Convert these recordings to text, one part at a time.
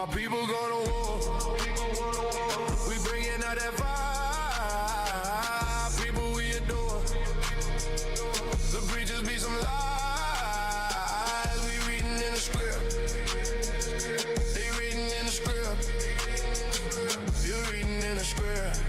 My people go to war. We bringing out that fire. People we adore. The preachers be some lies. We reading in the script. They reading in the script. You reading in the script.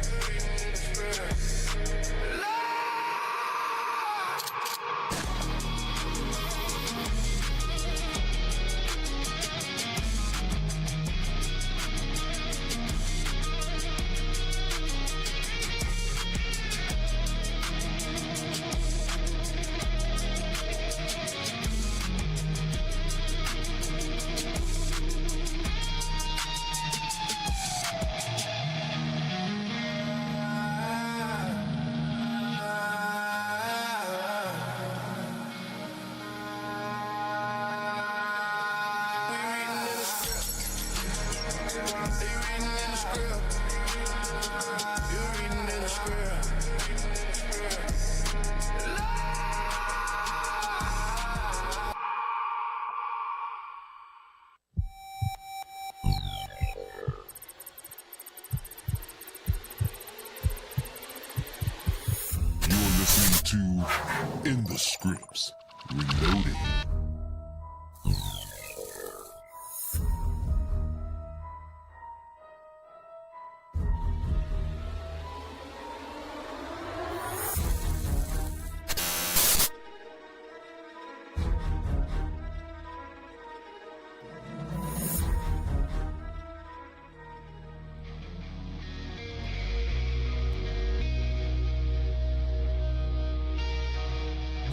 In the Scripts, Reloading.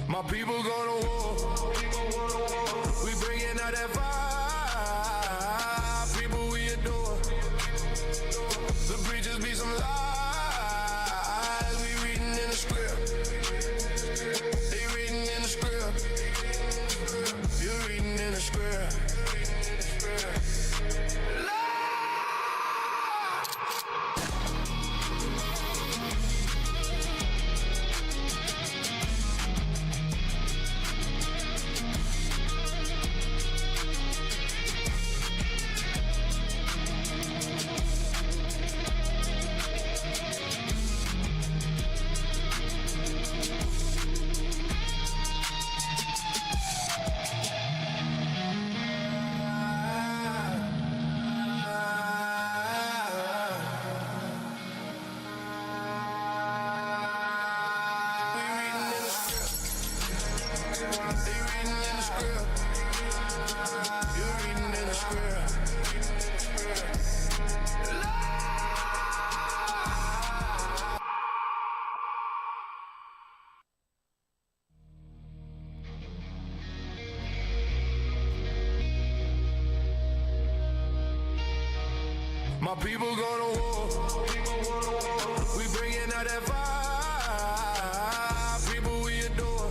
My people go to war. We bringing out that fire. People we adore. The preachers be some lies. We reading in the script. They reading in the script. You reading in the script. My people go to war. We bringing out that fire. People we adore.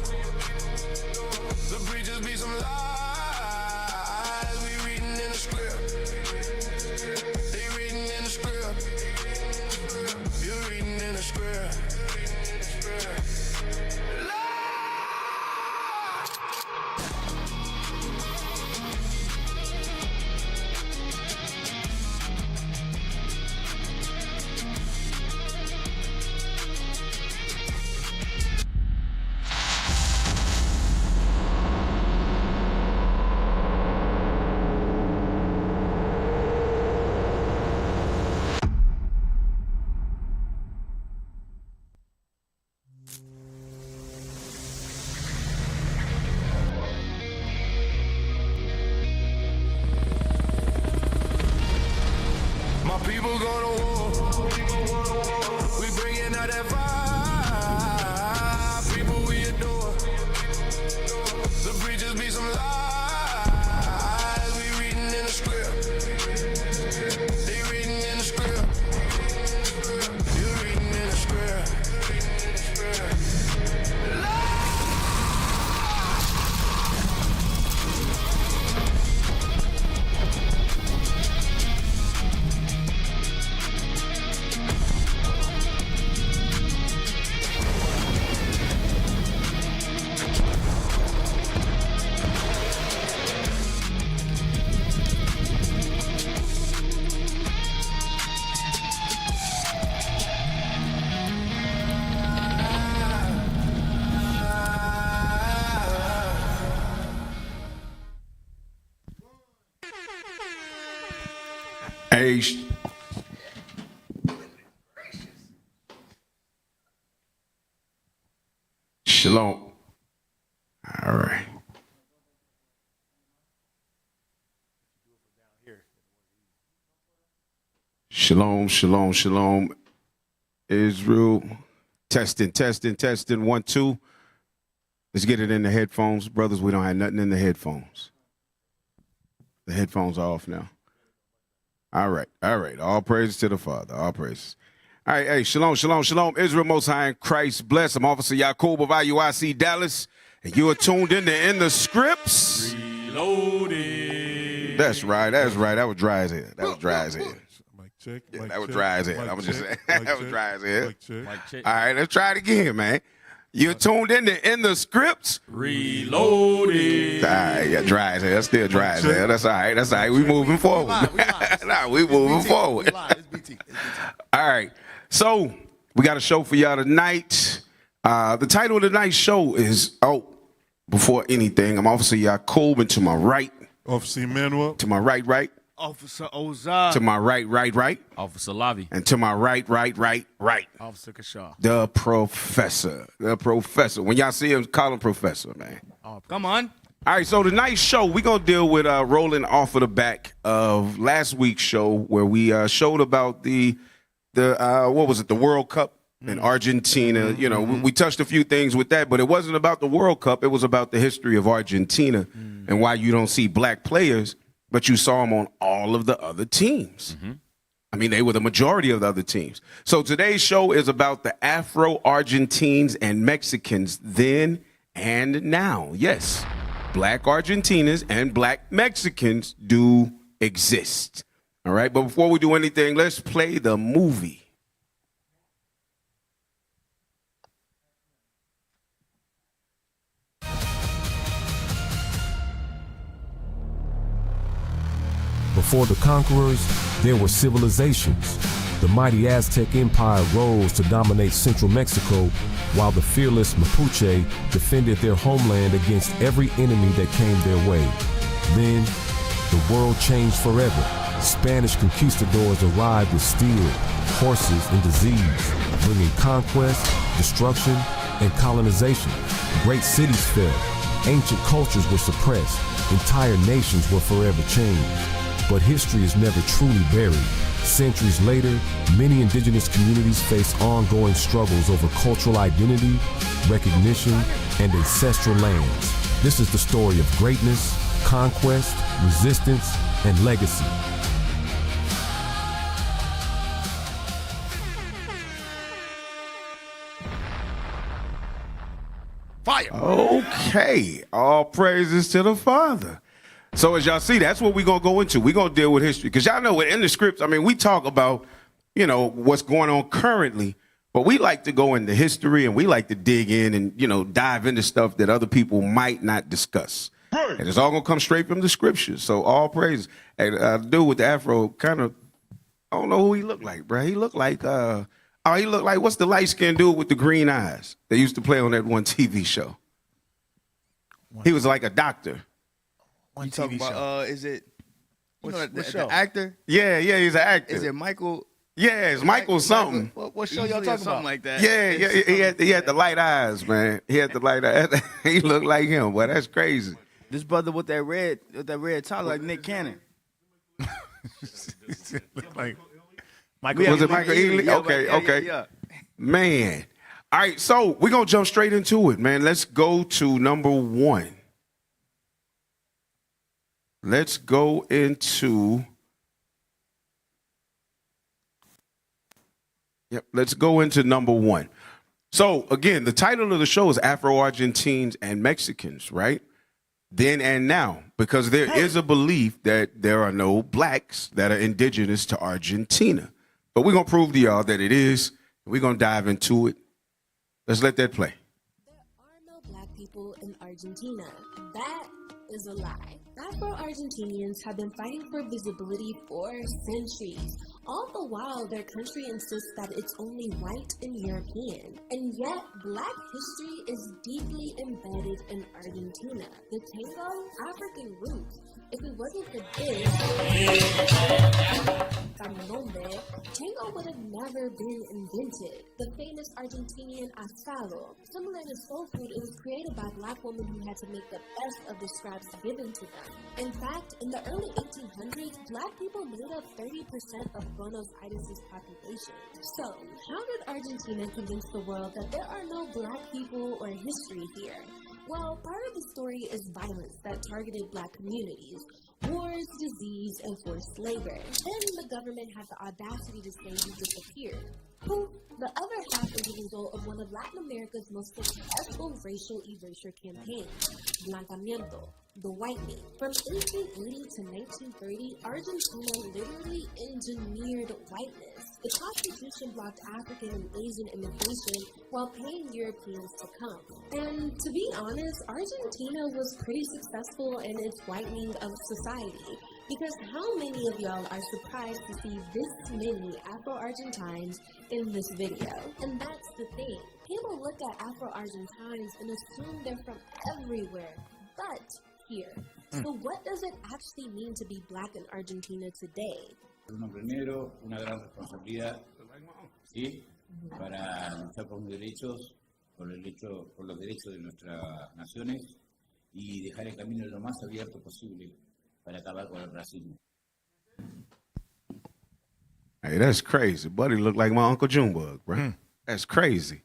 The preachers be some lies. We reading in the script. They reading in the script. You reading in the script. Shalom. All right. Shalom, shalom, shalom. Israel. Testing, testing, testing. 1, 2. Let's get it in the headphones. Brothers, we don't have nothing in the headphones. The headphones are off now. All right, all right. All praises to the Father. All praises. All right, hey, shalom, shalom, shalom. Israel Most High in Christ bless. I'm Officer Yaqub of IUIC Dallas, and you are tuned in the Scripts. Reloaded. That's right, that's right. That was dry as hell. That was dry as hell. Mic check. Yeah, Mic that was check, dry as hell. mic I was just check, saying. mic That was check, dry as hell. mic check. Mic check. All right, let's try it again, man. You're tuned in the Scripts. Reloaded. All right, yeah, dry as hell. That's still dry as hell. That's all right. That's all right. We moving forward. Nah, we moving forward. It's BT. All right. So we got a show for y'all tonight. The title of tonight's show is before anything, I'm Officer Yaqub, and to my right. Officer Manuel. To my right. Officer Ozar. To my right. Officer Lavi. And to my right. Officer Kashaw. The professor. When y'all see him, call him professor, man. Oh, come on. All right, so tonight's show, we're going to deal with rolling off of the back of last week's show where we showed about the what was it, the World Cup in Argentina. You know, we touched a few things with that, but it wasn't about the World Cup. It was about the history of Argentina and why you don't see black players, but you saw them on all of the other teams. I mean, they were the majority of the other teams. So today's show is about the Afro-Argentines and Mexicans then and now. Yes, black Argentinians and black Mexicans do exist. All right, but before we do anything, let's play the movie. Before the conquerors, there were civilizations. The mighty Aztec Empire rose to dominate central Mexico, while the fearless Mapuche defended their homeland against every enemy that came their way. Then, the world changed forever. Spanish conquistadors arrived with steel, horses, and disease, bringing conquest, destruction, and colonization. Great cities fell. Ancient cultures were suppressed. Entire nations were forever changed. But history is never truly buried. Centuries later, many indigenous communities face ongoing struggles over cultural identity, recognition, and ancestral lands. This is the story of greatness, conquest, resistance, and legacy. Fire. Okay, all praises to the Father. So as y'all see, that's what we're going to go into. We're going to deal with history. Because y'all know in the scripts, I mean, we talk about, you know, what's going on currently, but we like to go into history and we like to dig in and, you know, dive into stuff that other people might not discuss. Right. And it's all going to come straight from the scriptures. So all praises. Hey, the dude with the afro kind of, I don't know who he looked like, bro. He looked like, he looked like, what's the light-skinned dude with the green eyes? They used to play on that one TV show. He was like a doctor. One You TV talking show. about, is it, you know, the show? actor? Yeah, he's an actor. Is it Michael? Yeah, it's Michael something. What show Usually y'all it's talking something about? like that. Yeah, he had the light eyes, man. He had the light eyes. He looked like him, boy. That's crazy. This brother with that red tie, like Nick Cannon. Like Michael. Was it Michael Ealy? Yeah, Okay. Yeah. Man. All right, so we're going to jump straight into it, man. Let's go to number one. Let's go into... let's go into number one. So, again, the title of the show is Afro-Argentines and Mexicans, right? Then and now, because there is a belief that there are no blacks that are indigenous to Argentina. But we're going to prove to y'all that it is. We're going to dive into it. Let's let that play. There are no black people in Argentina. That is a lie. Afro-Argentinians have been fighting for visibility for centuries. All the while, their country insists that it's only white and European. And yet, black history is deeply embedded in Argentina. The tango, African roots. If it wasn't for this, tango would have never been invented. The famous Argentinian asado. Similar to soul food, it was created by black women who had to make the best of the scraps given to them. In fact, in the early 1800s, black people made up 30% of Buenos Aires' population. So, how did Argentina convince the world that there are no black people or history here? Well, part of the story is violence that targeted black communities, wars, disease, and forced labor. Then the government had the audacity to say we disappeared. The other half is a result of one of Latin America's most successful racial erasure campaigns, Blancamiento, the whitening. From 1880 to 1930, Argentina literally engineered whiteness. The Constitution blocked African and Asian immigration while paying Europeans to come. And to be honest, Argentina was pretty successful in its whitening of society. Because how many of y'all are surprised to see this many Afro-Argentines in this video? And that's the thing. People look at Afro-Argentines and assume they're from everywhere, but here. So what does it actually mean to be black in Argentina today? Un hombre negro, una gran responsabilidad, ¿sí? Para luchar por los derechos, por los derechos de nuestras naciones y dejar el camino lo más abierto posible para acabar con el racismo. Hey, that's crazy. Buddy looked like my Uncle Junebug, bro. That's crazy.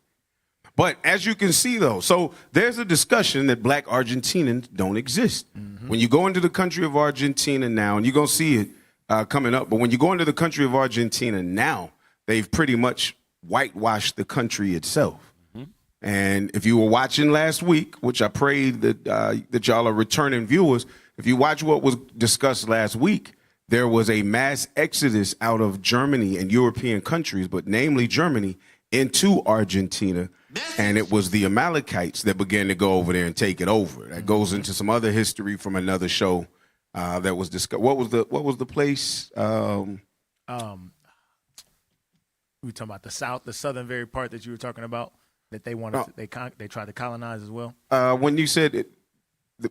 But as you can see, though, so there's a discussion that black Argentinians don't exist. When you go into the country of Argentina now, and you're going to see it coming up, but when you go into the country of Argentina now, they've pretty much whitewashed the country itself. And if you were watching last week, which I prayed that y'all are returning viewers, if you watch what was discussed last week, there was a mass exodus out of Germany and European countries, but namely Germany, into Argentina. And it was the Amalekites that began to go over there and take it over. That goes into some other history from another show that was discussed. What was the place? We were talking about the southern very part that you were talking about that they wanted. They tried to colonize as well. When you said it,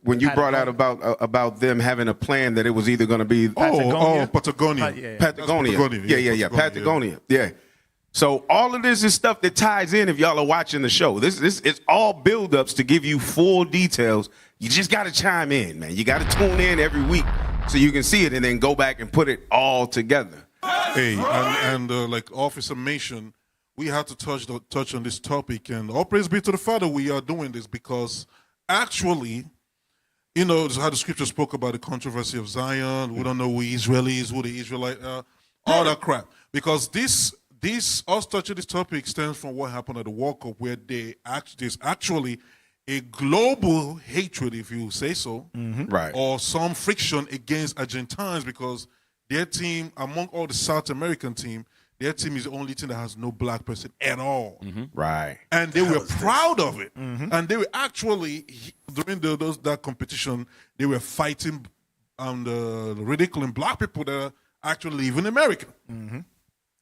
when you brought out about them having a plan that it was either going to be Patagonia. Patagonia. Patagonia. Patagonia. Yeah. So all of this is stuff that ties in if y'all are watching the show. This it's all buildups to give you full details. You just got to chime in, man. You got to tune in every week so you can see it and then go back and put it all together. Hey, and like Officer mentioned, we had to touch on this topic. And all praise be to the Father, we are doing this because actually, you know, how the scripture spoke about the controversy of Zion. We don't know who Israel is, who the Israelite are, all that crap. Because us touching this topic stems from what happened at the World Cup, where there's actually a global hatred, if you say so, right, or some friction against Argentines because their team, among all the South American team, their team is the only team that has no black person at all. Right. And they were proud of it. And they were actually, during that competition, they were fighting ridiculing black people that actually live in America.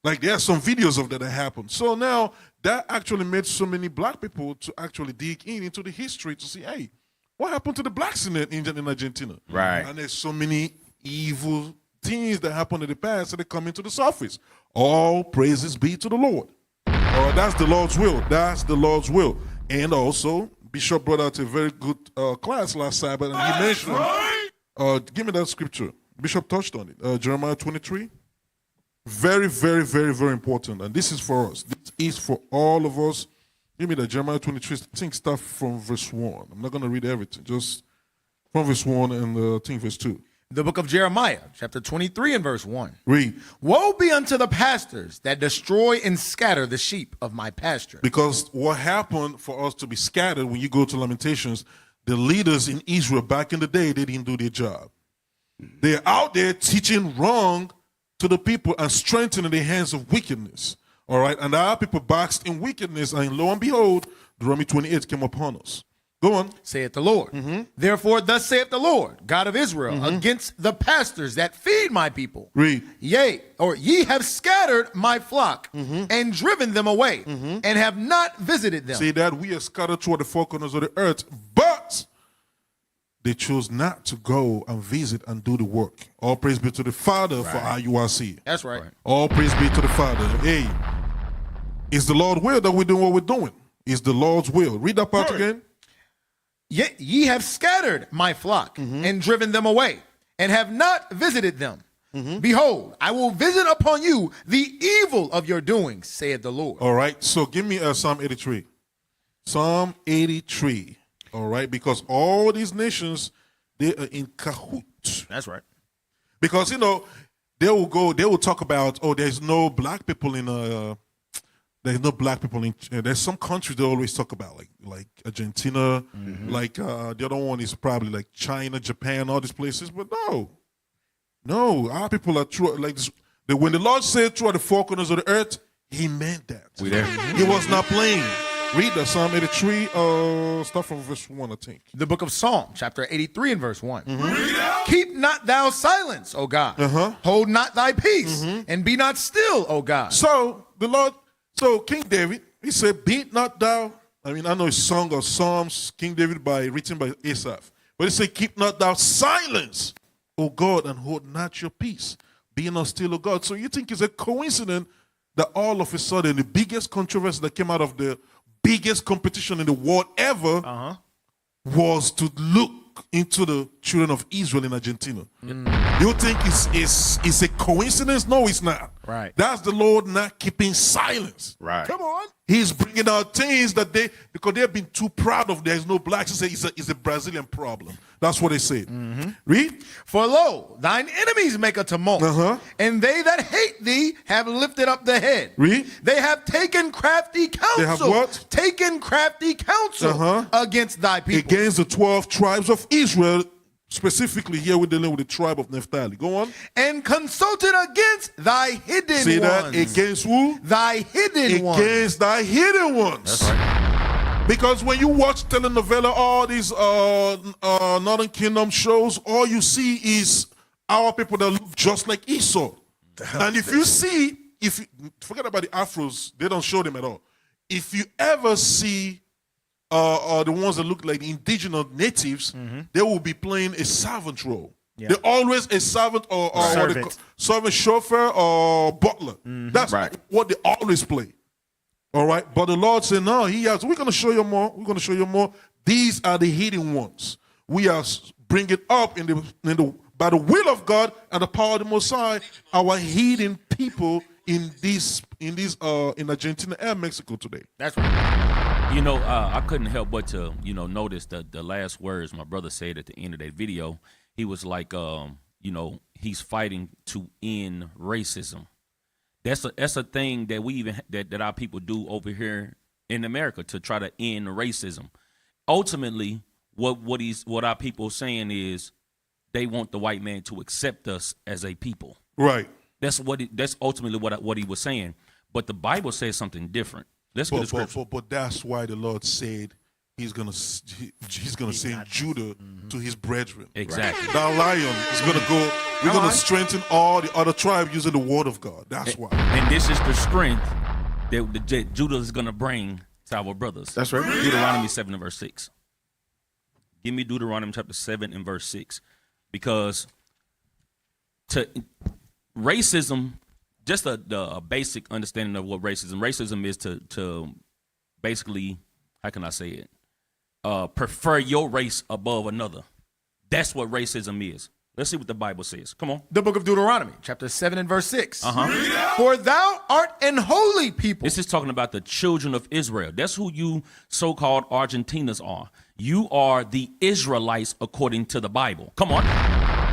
Like there are some videos of that happened. So now that actually made so many black people to actually dig into the history to see, hey, what happened to the blacks in Argentina? Right. And there's so many evil things that happened in the past that they come into the surface. All praises be to the Lord. That's the Lord's will. That's the Lord's will. And also, Bishop brought out a very good class last Sabbath, and he mentioned, give me that scripture. Bishop touched on it. Jeremiah 23. Very, very, very, very important. And this is for us. This is for all of us. Give me that Jeremiah 23. I think stuff from verse 1. I'm not going to read everything. Just from verse 1 and I think verse 2. The book of Jeremiah, chapter 23 and verse 1. Read. Woe be unto the pastors that destroy and scatter the sheep of my pasture. Because what happened for us to be scattered, when you go to Lamentations, the leaders in Israel back in the day, they didn't do their job. They're out there teaching wrong to the people and strengthening the hands of wickedness. All right. And our people basked in wickedness, and lo and behold, Deuteronomy 28 came upon us. Go on. saith the Lord. Therefore, thus saith the Lord, God of Israel, against the pastors that feed my people. Read. Yea, or ye have scattered my flock and driven them away and have not visited them. See that we are scattered toward the four corners of the earth, but they chose not to go and visit and do the work. All praise be to the Father for IUIC. That's right. All praise be to the Father. Hey, it's the Lord's will that we're doing what we're doing. It's the Lord's will. Read that part again. Yet ye have scattered my flock and driven them away and have not visited them. Behold, I will visit upon you the evil of your doings, saith the Lord. All right. So give me Psalm 83. Psalm 83. All right. Because all these nations, they are in cahoots. That's right. Because, they will talk about, there's no black people in there's no black people in. There's some countries they always talk about, like Argentina, like the other one is probably like China, Japan, all these places. But no, our people are true. Like this, when the Lord said throughout the four corners of the earth, He meant that. We there? He was not playing. Read the Psalm 83, start from verse 1, I think. The book of Psalm, chapter 83 and verse 1. Keep not thou silence, O God. Hold not thy peace, and be not still, O God. So King David, he said, "Be not thou." I mean, I know it's Song of Psalms, King David written by Asaph. But he said, "Keep not thou silence, O God, and hold not your peace. Be not still, O God." So you think it's a coincidence that all of a sudden the biggest controversy that came out of the biggest competition in the world ever was to look into the children of Israel in Argentina? You think it's a coincidence? No, it's not. Right. That's the Lord not keeping silence. Right. Come on. He's bringing out things that because they've been too proud of. There's no blacks. He said it's a Brazilian problem. That's what they said. Read. For lo, thine enemies make a tumult, and they that hate thee have lifted up the head. Read. They have taken crafty counsel. They have what? Taken crafty counsel against thy people. Against the 12 tribes of Israel. Specifically here we're dealing with the tribe of Naphtali. Go on. And consulted against thy hidden ones. See that? Against who? Thy hidden ones. Against thy hidden ones. That's right. Because when you watch telenovela, all these Northern Kingdom shows, all you see is our people that look just like Esau. And if you forget about the Afros, they don't show them at all. If you ever see the ones that look like indigenous natives, they will be playing a servant role. Yeah. They're always a servant or servant, chauffeur or butler. That's what they always play. All right, but the Lord said, "No, we're going to show you more. We're going to show you more. These are the hidden ones. We are bringing up by the will of God and the power of the Most High, our hidden people in Argentina and Mexico today." That's right. I couldn't help but to, notice the last words my brother said at the end of that video. He was like, he's fighting to end racism. That's a thing that we that our people do over here in America to try to end racism. Ultimately, what our people are saying is they want the white man to accept us as a people. Right. That's ultimately what he was saying. But the Bible says something different. Let's get the scripture. But that's why the Lord said he's gonna send Judah to his brethren. Exactly. Right. That lion is gonna go. We're gonna strengthen all the other tribes using the word of God. That's why. And this is the strength that Judah is gonna bring to our brothers. That's right. Deuteronomy 7 and verse 6. Give me Deuteronomy chapter 7 and verse 6, because racism. Just a basic understanding of what racism is to basically, how can I say it? Prefer your race above another. That's what racism is. Let's see what the Bible says. Come on. The book of Deuteronomy, chapter 7 and verse 6. For thou art an holy people. This is talking about the children of Israel. That's who you so-called Argentinas are. You are the Israelites according to the Bible. Come on.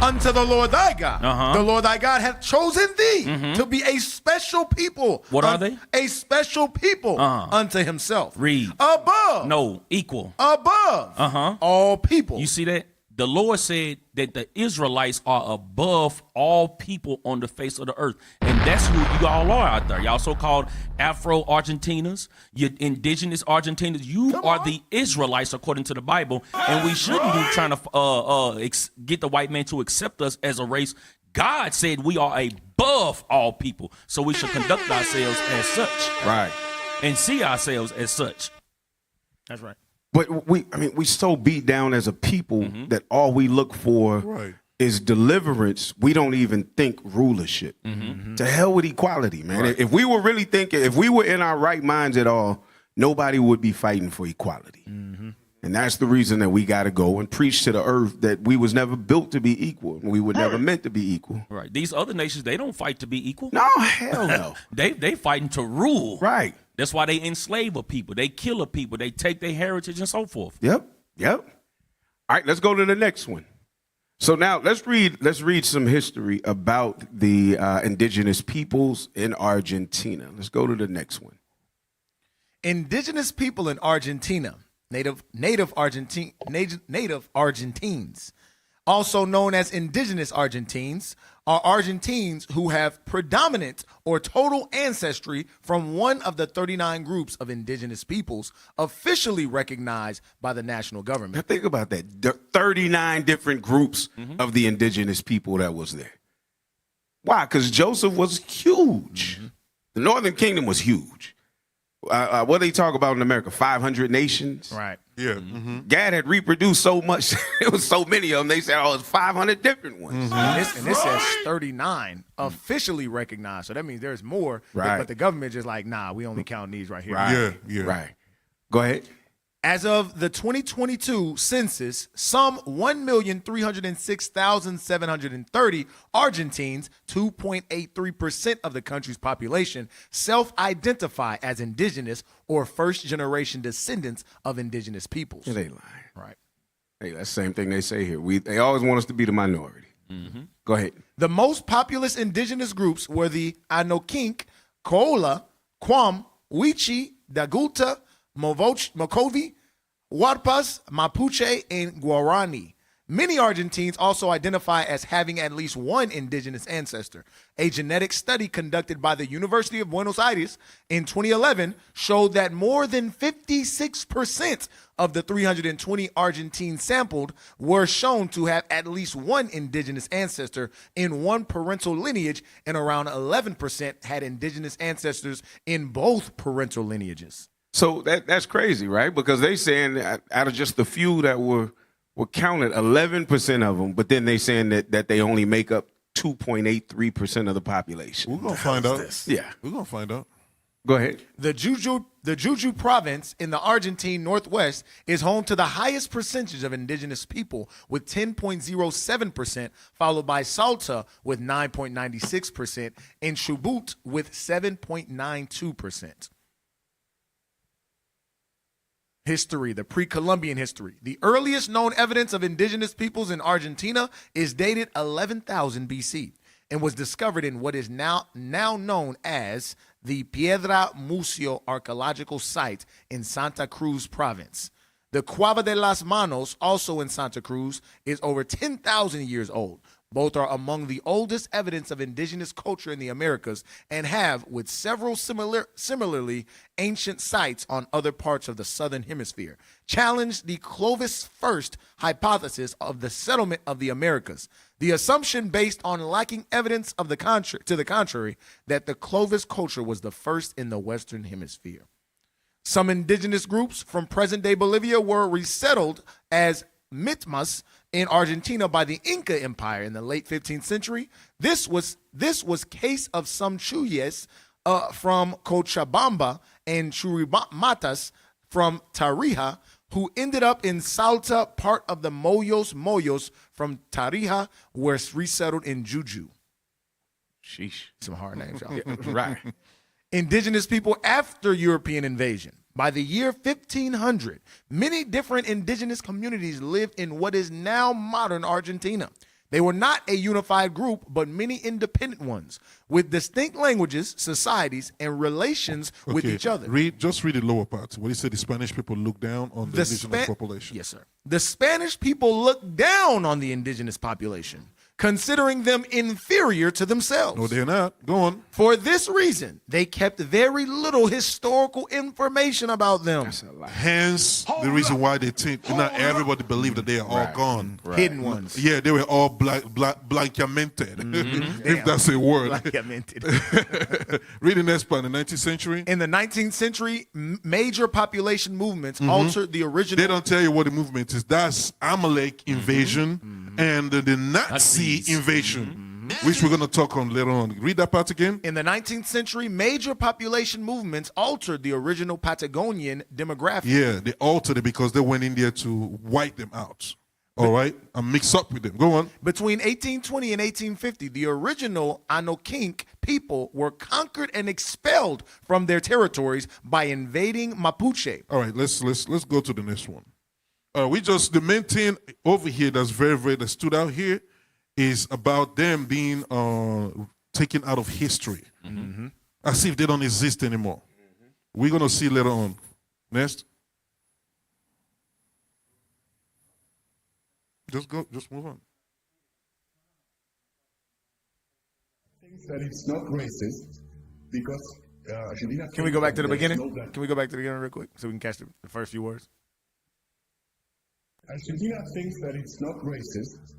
Unto the Lord thy God. The Lord thy God hath chosen thee to be a special people. What are they? A special people unto himself. Read. Above. No, equal. Above. All people. You see that? The Lord said that the Israelites are above all people on the face of the earth. And that's who you all are out there. Y'all so-called Afro-Argentinas, you indigenous Argentinas. You are the Israelites according to the Bible. And we shouldn't be trying to get the white man to accept us as a race. God said we are above all people. So we should conduct ourselves as such. Right. And see ourselves as such. That's right. But we so beat down as a people that all we look for is deliverance. We don't even think rulership. To hell with equality, man. Right. If we were really thinking, if we were in our right minds at all, nobody would be fighting for equality. And that's the reason that we got to go and preach to the earth that we was never built to be equal. We were never meant to be equal. Right. These other nations, they don't fight to be equal. No, hell no. They fighting to rule. Right. That's why they enslave a people. They kill a people. They take their heritage and so forth. Yep. All right, let's go to the next one. So now let's read some history about the indigenous peoples in Argentina. Let's go to the next one. Indigenous people in Argentina, native Argentines, also known as indigenous Argentines, are Argentines who have predominant or total ancestry from one of the 39 groups of indigenous peoples officially recognized by the national government. Now think about that. 39 different groups of the indigenous people that was there. Why? Because Joseph was huge. The Northern Kingdom was huge. What do they talk about in America? 500 nations? Right. Yeah. Gad had reproduced so much. It was so many of them. They said, oh, it's 500 different ones. And this says 39 officially recognized. So that means there's more. Right. But the government just like, nah, we only count these right here. Right. Yeah. Right. Go ahead. As of the 2022 census, some 1,306,730 Argentines, 2.83% of the country's population, self-identify as indigenous or first-generation descendants of indigenous peoples. They lying. Right. Hey, that's the same thing they say here. They always want us to be the minority. Go ahead. The most populous indigenous groups were the Anokink, Kola, Quam, Wichi, Daguta, Mokovi, Huarpas, Mapuche, and Guarani. Many Argentines also identify as having at least one indigenous ancestor. A genetic study conducted by the University of Buenos Aires in 2011 showed that more than 56% of the 320 Argentines sampled were shown to have at least one indigenous ancestor in one parental lineage, and around 11% had indigenous ancestors in both parental lineages. So that's crazy, right? Because they saying that out of just the few that were counted, 11% of them, but then they saying that they only make up 2.83% of the population. We're going to find out. Yeah. We're going to find out. Go ahead. The Jujuy province in the Argentine Northwest is home to the highest percentage of indigenous people with 10.07%, followed by Salta with 9.96% and Chubut with 7.92%. History, the pre-Columbian history. The earliest known evidence of indigenous peoples in Argentina is dated 11,000 BC and was discovered in what is now known as the Piedra Musio archaeological site in Santa Cruz province. The Cueva de las Manos, also in Santa Cruz, is over 10,000 years old. Both are among the oldest evidence of indigenous culture in the Americas and have, with several similarly ancient sites on other parts of the southern hemisphere, challenged the Clovis first hypothesis of the settlement of the Americas. The assumption based on lacking evidence of the contrary that the Clovis culture was the first in the Western Hemisphere. Some indigenous groups from present-day Bolivia were resettled as Mitmas in Argentina by the Inca Empire in the late 15th century. This was case of some Chuyes from Cochabamba and Churimatas from Tarija, who ended up in Salta. Part of the Moyos from Tarija were resettled in Jujuy. Sheesh. Some hard names, y'all. Yeah, right. Indigenous people after European invasion. By the year 1500, many different indigenous communities lived in what is now modern Argentina. They were not a unified group, but many independent ones with distinct languages, societies, and relations with each other. Just read the lower part. What he said, the Spanish people look down on the indigenous population. Yes, sir. The Spanish people look down on the indigenous population, considering them inferior to themselves. No, they're not. Go on. For this reason, they kept very little historical information about them. Hence, the reason why they think not everybody believe that they are all gone. Hidden ones. Yeah, they were all blancamented, if that's a word. Blancamented. Read the next part. In the 19th century? In the 19th century, major population movements altered the original. They don't tell you what the movement is. That's Amalek invasion and the Nazi invasion, which we're going to talk on later on. Read that part again. In the 19th century, major population movements altered the original Patagonian demographic. Yeah, they altered it because they went in there to wipe them out. All right? And mix up with them. Go on. Between 1820 and 1850, the original Anokink people were conquered and expelled from their territories by invading Mapuche. All right, let's go to the next one. The main thing over here that's that stood out here is about them being taken out of history, as if they don't exist anymore. We're gonna see later on. Next, just move on. Thinks that it's not racist because Argentina. Can we go back to the beginning? Can we go back to the beginning real quick so we can catch the first few words? Argentina thinks that it's not racist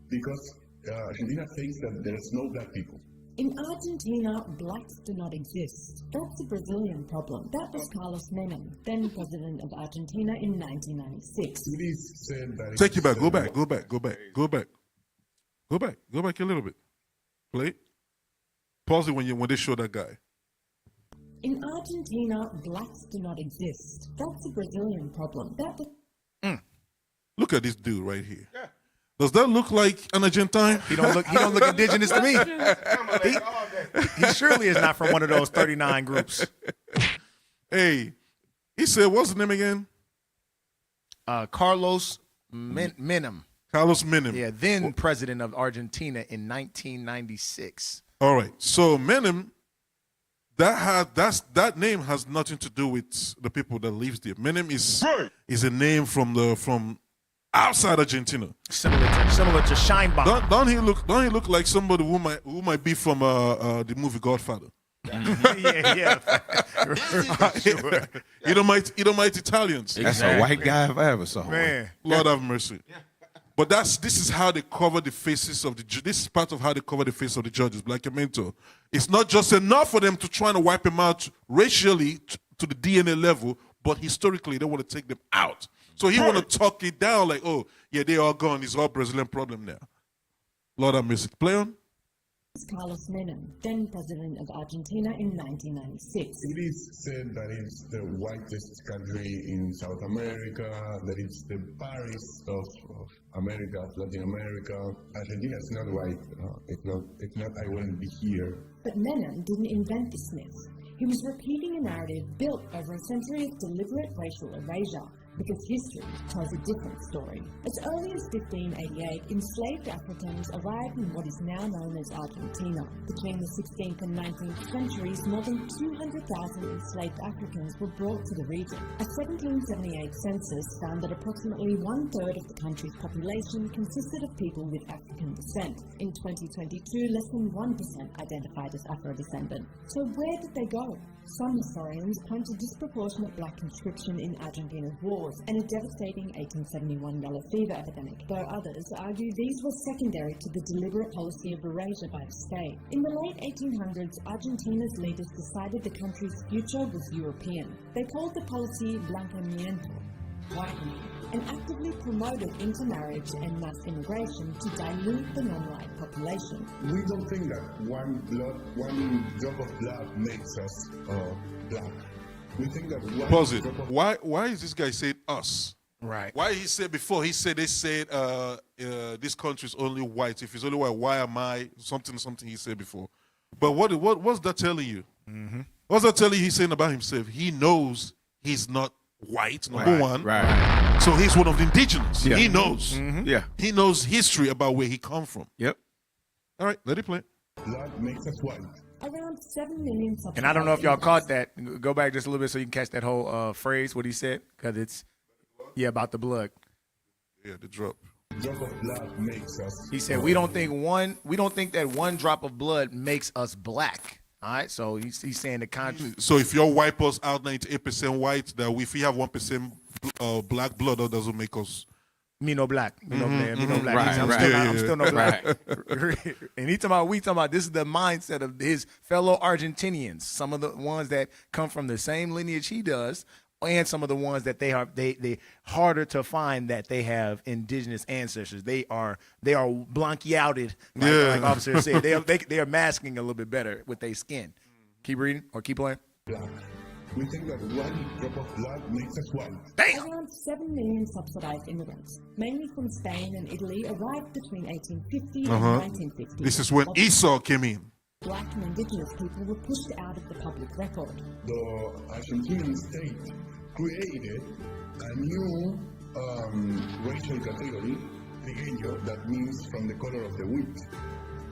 because Argentina thinks that there's no black people. In Argentina, blacks do not exist. That's a Brazilian problem. That was Carlos Menem, then president of Argentina in 1996. Take you back. Go back a little bit. Play. Pause it when they show that guy. In Argentina, blacks do not exist. That's a Brazilian problem. That was Look at this dude right here. Yeah. Does that look like an Argentine? He don't look indigenous to me. He surely is not from one of those 39 groups. Hey, he said, what's the name again? Carlos Menem. Carlos Menem. Yeah, then president of Argentina in 1996. All right. So Menem, that name has nothing to do with the people that lives there. Menem is a name from outside Argentina, similar to Scheinbaum. Don't he look like somebody who might be from the movie Godfather? yeah. Sure. You don't mind Italians. That's a white guy if I ever saw. Man, Lord have mercy. Yeah. But this is how they cover the faces of this is part of how they cover the face of the judges, Black and mentor. It's not just enough for them to try to wipe them out racially to the DNA level, but historically they want to take them out. So he want to talk it down like, oh, yeah, they all gone. It's all Brazilian problem now. Lord have mercy. Play on. Carlos Menem, then president of Argentina in 1996. It is said that it's the whitest country in South America, that it's the Paris of America, of Latin America. Argentina is not white. If not, I wouldn't be here. But Menem didn't invent this myth. He was repeating a narrative built over a century of deliberate racial erasure, because history tells a different story. As early as 1588, enslaved Africans arrived in what is now known as Argentina. Between the 16th and 19th centuries, more than 200,000 enslaved Africans were brought to the region. A 1778 census found that approximately one-third of the country's population consisted of people with African descent. In 2022, less than 1% identified as Afro-descendant. So where did they go? Some historians point to disproportionate black conscription in Argentina's wars and a devastating 1871 yellow fever epidemic, though others argue these were secondary to the deliberate policy of erasure by the state. In the late 1800s, Argentina's leaders decided the country's future was European. They called the policy blanqueamiento, whitening, and actively promoted intermarriage and mass immigration to dilute the non-white population. We don't think that one drop of blood makes us black. We think that one Pause it. Why is this guy saying us? Right. Why he said before? They said this country is only white. If it's only white, why am I something he said before? But what's that telling you? Mm-hmm. What's that telling you? He's saying about himself. He knows he's not white. Number one. Right. So he's one of the indigenous. Yeah. He knows. Yeah. He knows history about where he come from. Yep. All right, let it play. Blood makes us white. Around 7 million subsidized And I don't know if y'all immigrants. caught that. Go back just a little bit so you can catch that whole phrase, what he said, because it's, about the blood. Yeah, the drop. Drop of blood makes us. He said, we don't think that one drop of blood makes us black. All right, so he's saying the contrary. So if you wipe us out 98% white, that if we have 1% black blood, that doesn't make us. Me no black. Me no black. Me no black. Right, I'm, right. still, Yeah, I'm still no black. Right. And we talking about this is the mindset of his fellow Argentinians. Some of the ones that come from the same lineage he does, and some of the ones that they harder to find that they have indigenous ancestors. They are blanqueouted, like Officer said. They are masking a little bit better with their skin. Keep reading or keep playing. Black. We think that one drop of blood makes us white. Around 7 million subsidized immigrants, mainly from Spain and Italy, arrived between 1850 and 1950. This is when Esau came in. Black and indigenous people were pushed out of the public record. The Argentinian state created a new racial category, trigueño, that means from the color of the wheat.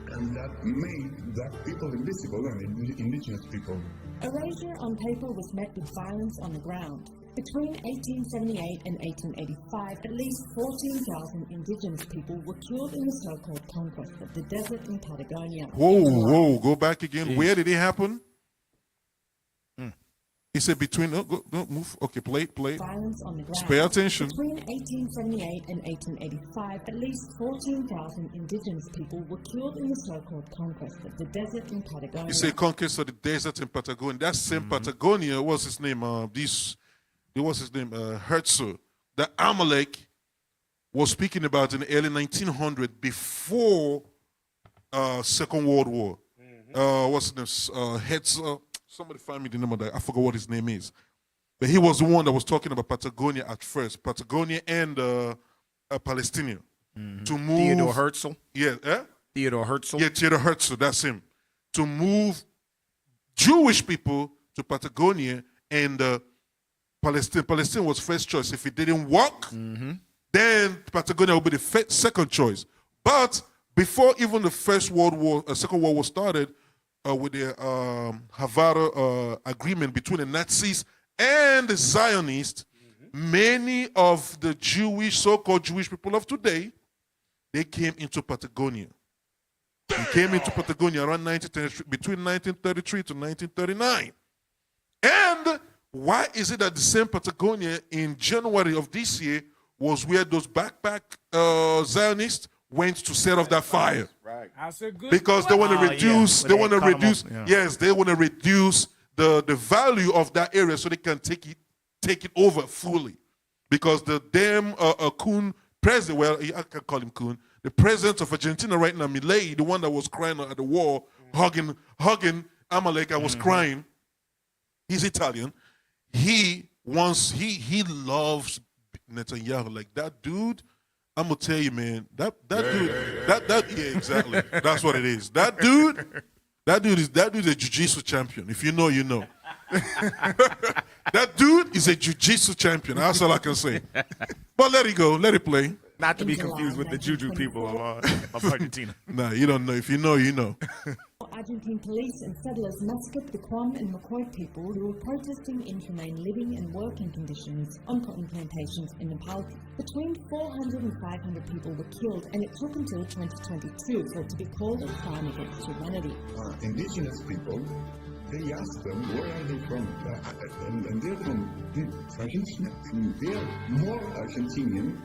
And that made black people invisible and indigenous people. Erasure on paper was met with violence on the ground. Between 1878 and 1885, at least 14,000 indigenous people were killed in the so-called conquest of the desert in Patagonia. Whoa, go back again. Where did it happen? He said between, don't move. Okay, play. Violence on the ground. Just pay attention. Between 1878 and 1885, at least 14,000 indigenous people were killed in the so-called conquest of the desert in Patagonia. You say conquest of the desert in Patagonia. That same Patagonia, what's his name? Herzl. The Amalek was speaking about in the early 1900s before Second World War. What's his name? Herzl. Somebody find me the name of that. I forgot what his name is. But he was the one that was talking about Patagonia at first. Patagonia and Palestinian. To move. Theodore Herzl. Yeah. Theodore Herzl. Yeah, Theodore Herzl. That's him. To move Jewish people to Patagonia and Palestine. Palestine was first choice. If it didn't work, then Patagonia would be the second choice. But before even the Second World War started, with the Havana agreement between the Nazis and the Zionists, many of the so-called Jewish people of today, they came into Patagonia. They came into Patagonia around between 1933 to 1939. And why is it that the same Patagonia in January of this year was where those backpack Zionists went to set off that fire? Right. Because they want to reduce, they want to reduce the value of that area so they can take it over fully. Because the damn Kun president, well, I can call him Kun, the president of Argentina right now, Milei, the one that was crying at the wall, hugging Amalek, I was crying. He's Italian. He loves Netanyahu. Like that dude. I'm gonna tell you, man, that dude, yeah, exactly. That's what it is. That dude's a jiu-jitsu champion. If you know, you know. That dude is a jiu-jitsu champion. That's all I can say. But let it go. Let it play. Not to be confused with the Juju people of Argentina. Nah, you don't know. If you know, you know. Argentine police and settlers massacred the Quam and Macoy people who were protesting inhumane living and working conditions on cotton plantations in Nepal. Between 400 and 500 people were killed, and it took until 2022 for it to be called a crime against humanity. Indigenous people, they ask them, where are they from? And they're from Argentina. They are more Argentinian.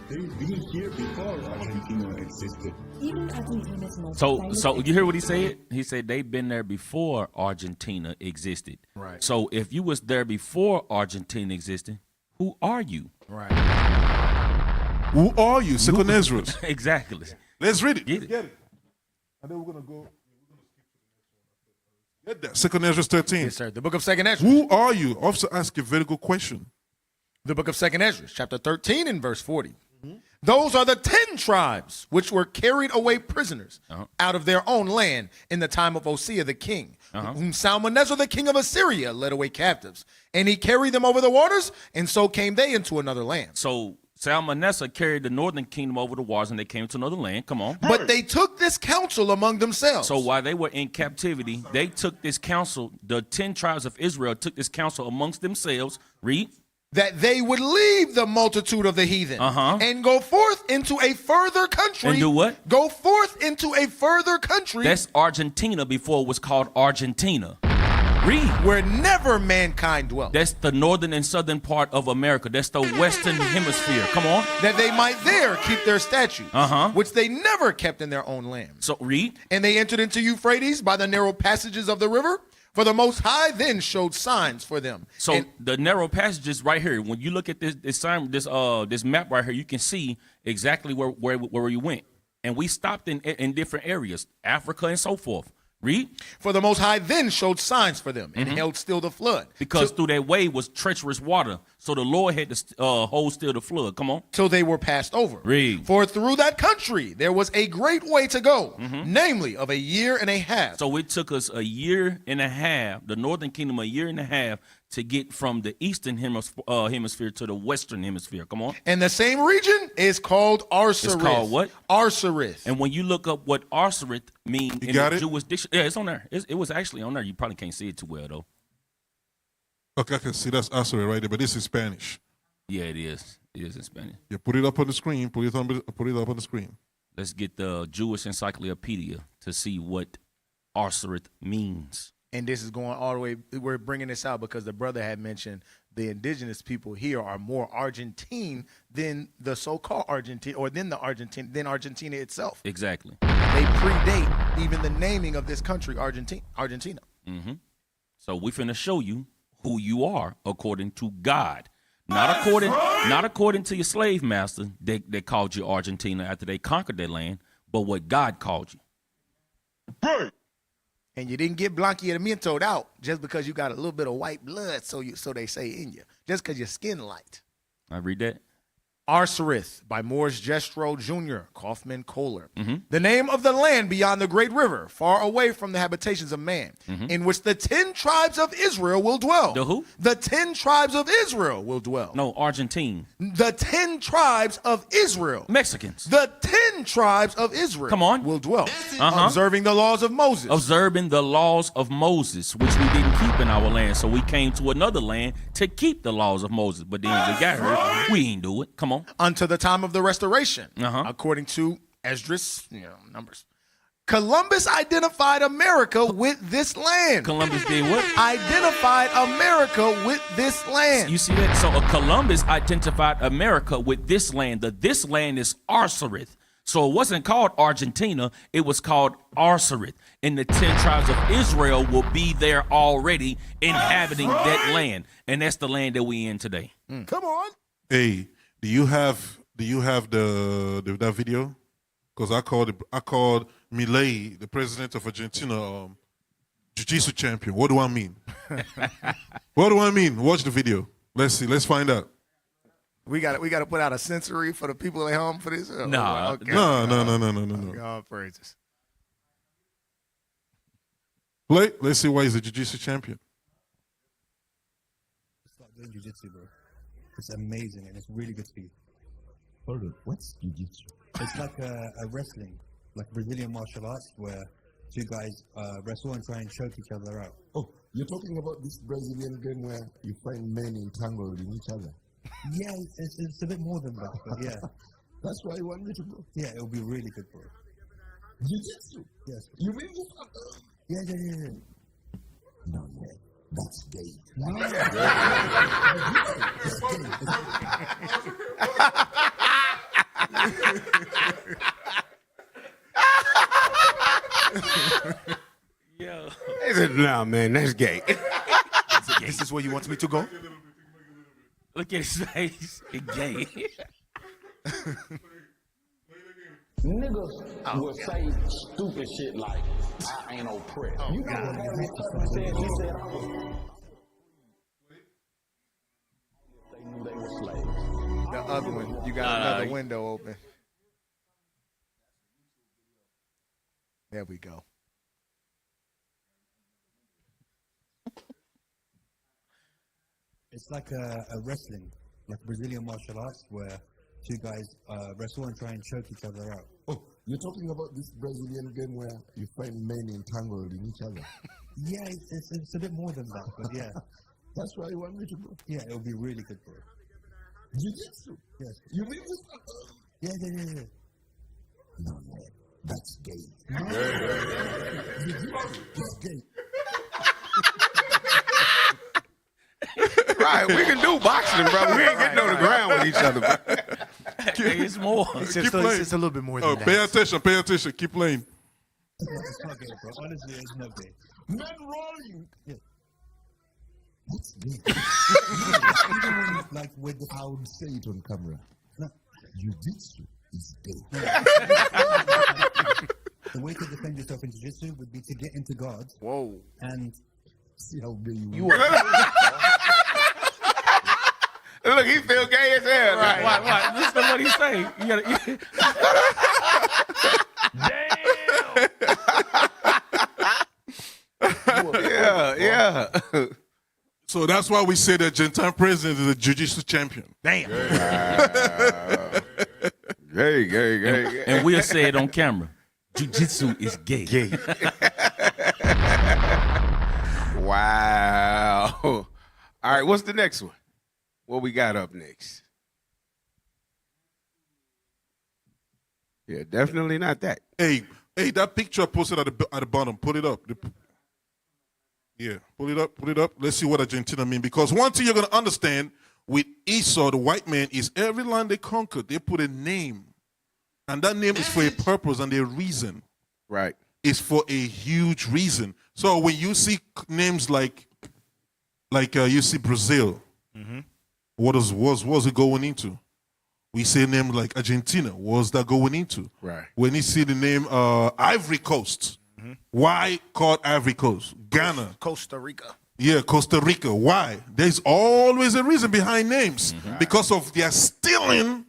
They've been here before Argentina existed. Even Argentina's most So you hear what he said? He said they've been there before Argentina existed. Right. So if you was there before Argentina existed, who are you? Right. Who are you? Second Ezra. Exactly. Let's read it. Get it. Get it. And then we're gonna go. Get that. Second Ezra 13. Yes, sir. The book of Second Ezra. Who are you? Officer asked a very good question. The book of Second Ezra, chapter 13 and verse 40. Those are the 10 tribes which were carried away prisoners out of their own land in the time of Osea the king, whom Salmanessar, the king of Assyria, led away captives. And he carried them over the waters, and so came they into another land. So Salmanessar carried the northern kingdom over the waters, and they came to another land. Come on. But they took this counsel among themselves. So while they were in captivity, they took this counsel. The 10 tribes of Israel took this counsel amongst themselves. Read. That they would leave the multitude of the heathen and go forth into a further country. And do what? Go forth into a further country. That's Argentina before it was called Argentina. Read. Where never mankind dwelt. That's the northern and southern part of America. That's the western hemisphere. Come on. That they might there keep their statutes, which they never kept in their own land. So read. And they entered into Euphrates by the narrow passages of the river. For the Most High then showed signs for them. So the narrow passages right here. When you look at this map right here, you can see exactly where you went. And we stopped in different areas, Africa and so forth. Read. For the Most High then showed signs for them and held still the flood. Because through that way was treacherous water. So the Lord had to hold still the flood. Come on. Till they were passed over. Read. For through that country there was a great way to go, namely of a year and a half. So it took us a year and a half, the northern kingdom a year and a half, to get from the eastern hemisphere to the western hemisphere. Come on. And the same region is called Arsarith. It's called what? Arsarith. And when you look up what Arsarith means in got the it? Jewish dictionary, yeah, it's on there. It was actually on there. You probably can't see it too well, though. Okay, I can see that's Assyria right there, but this is Spanish. Yeah, it is. It is in Spanish. Yeah, put it up on the screen. Put it up on the screen. Let's get the Jewish Encyclopedia to see what Arsarith means. And this is going all the way. We're bringing this out because the brother had mentioned the indigenous people here are more Argentine than the so-called Argentine, or than Argentina itself. Exactly. They predate even the naming of this country, Argentina. So we finna show you who you are according to God. Not according to your slave master that called you Argentina after they conquered that land, but what God called you. Right. And you didn't get blanqueamientoed out just because you got a little bit of white blood, so they say in you, just because your skin light. I read that. Arsarith by Morris Jestro Jr., Kaufman Kohler. The name of the land beyond the great river, far away from the habitations of man, in which the 10 tribes of Israel will dwell. The who? The 10 tribes of Israel will dwell. No, Argentine. The 10 tribes of Israel. Mexicans. The 10 tribes of Israel. Come on. Will dwell. Observing the laws of Moses. Observing the laws of Moses, which we didn't keep in our land. So we came to another land to keep the laws of Moses. But then we got hurt. We ain't do it. Come on. Unto the time of the restoration, according to Esdras, Numbers. Columbus identified America with this land. Columbus did what? Identified America with this land. You see that? So Columbus identified America with this land. This land is Arsarith. So it wasn't called Argentina. It was called Arsarith. And the 10 tribes of Israel will be there already inhabiting that land. And that's the land that we in today. Come on. Hey, do you have that video? Because I called Milei, the president of Argentina, jiu-jitsu champion. What do I mean? What do I mean? Watch the video. Let's see. Let's find out. We got to put out a sensory for the people at home for this. No. Okay. No. God praises. Play. Let's see why he's a jiu-jitsu champion. Start doing jiu-jitsu, bro. It's amazing and it's really good for you. Hold on, what's jiu-jitsu? It's like a wrestling, like Brazilian martial arts, where two guys wrestle and try and choke each other out. Oh, you're talking about this Brazilian game where you find men entangled in each other? Yeah, it's a bit more than that, but yeah. That's why you want me to go? Yeah, it'll be really good for you. Jiu-jitsu? Yes. You mean this? Yeah. No, man. That's gay. Yo. They said, nah, man, that's gay. This is where you want me to go? Look at his face. It's gay. Niggas will say stupid shit like, I ain't oppressed. You know what that said? He said I was. They knew they were slaves. The other one. You got another window open. There we go. It's like a wrestling, like Brazilian martial arts, where two guys wrestle and try and choke each other out. Oh, you're talking about this Brazilian game where you find men entangled in each other. Yeah, it's a bit more than that, but yeah. That's why you want me to go. Yeah, it'll be really good, bro. Jiu-jitsu? Yes. You mean this? Yeah. No, man. That's gay. No. It's gay. Right, we can do boxing, bro. We ain't getting on the ground with each other, bro. Hey, it's more. It's Keep just playing. it's a little bit more than that. Pay attention. Keep playing. It's not gay, bro. Honestly, it's not gay. Men rolling. Yeah. That's gay. Even when, like, with the... I would say it on camera. No. Jiu-jitsu is gay. The way to defend yourself in jiu-jitsu would be to get into guard. Whoa. And see how gay you are. Look, he feel gay as hell. Right. What? Listen to what he's saying. You gotta, yeah. So that's why we say that Gentile president is a jiu-jitsu champion. Damn. Gay. and we'll say it on camera. Jiu-jitsu is gay. Wow. All right, what's the next one? What we got up next? Yeah, definitely not that. Hey, that picture I posted at the bottom. Put it up. Yeah, pull it up. Let's see what Argentina mean. Because one thing you're gonna understand with Esau, the white man, is every land they conquered, they put a name, and that name is for a purpose and a reason. Right. It's for a huge reason. So when you see names like you see Brazil, what was it going into? We say names like Argentina. What's that going into? Right. When you see the name Ivory Coast, why called Ivory Coast? Ghana. Costa Rica. Yeah, Costa Rica. Why? There's always a reason behind names. Because of their stealing.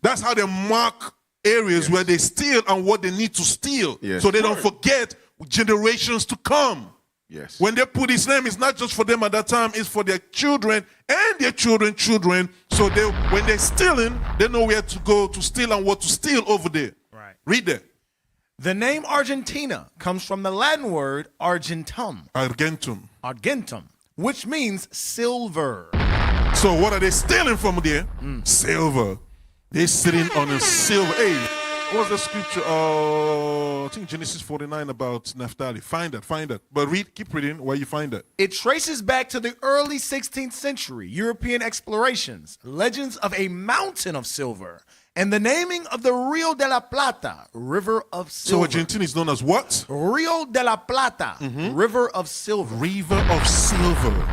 That's how they mark areas where they steal and what they need to steal. Yes. So they don't forget generations to come. Yes. When they put his name, it's not just for them at that time, it's for their children and their children. So when they're stealing, they know where to go to steal and what to steal over there. Right. Read that. The name Argentina comes from the Latin word argentum. Argentum. Which means silver. So what are they stealing from there? Silver. They're sitting on a silver. Hey, what's the scripture? I think Genesis 49 about Naphtali. Find that. But keep reading while you find that. It traces back to the early 16th century European explorations, legends of a mountain of silver, and the naming of the Rio de la Plata, River of Silver. So Argentina is known as what? Rio de la Plata, River of Silver. River of Silver.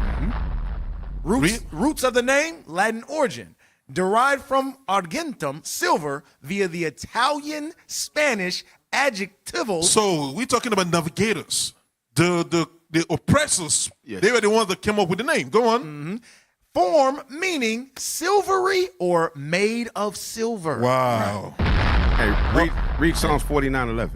Roots of the name, Latin origin, derived from argentum, silver, via the Italian, Spanish adjectival. So we're talking about navigators. The oppressors. Yes. They were the ones that came up with the name. Go on. Form meaning silvery or made of silver. Wow. Hey, read Psalms 49:11.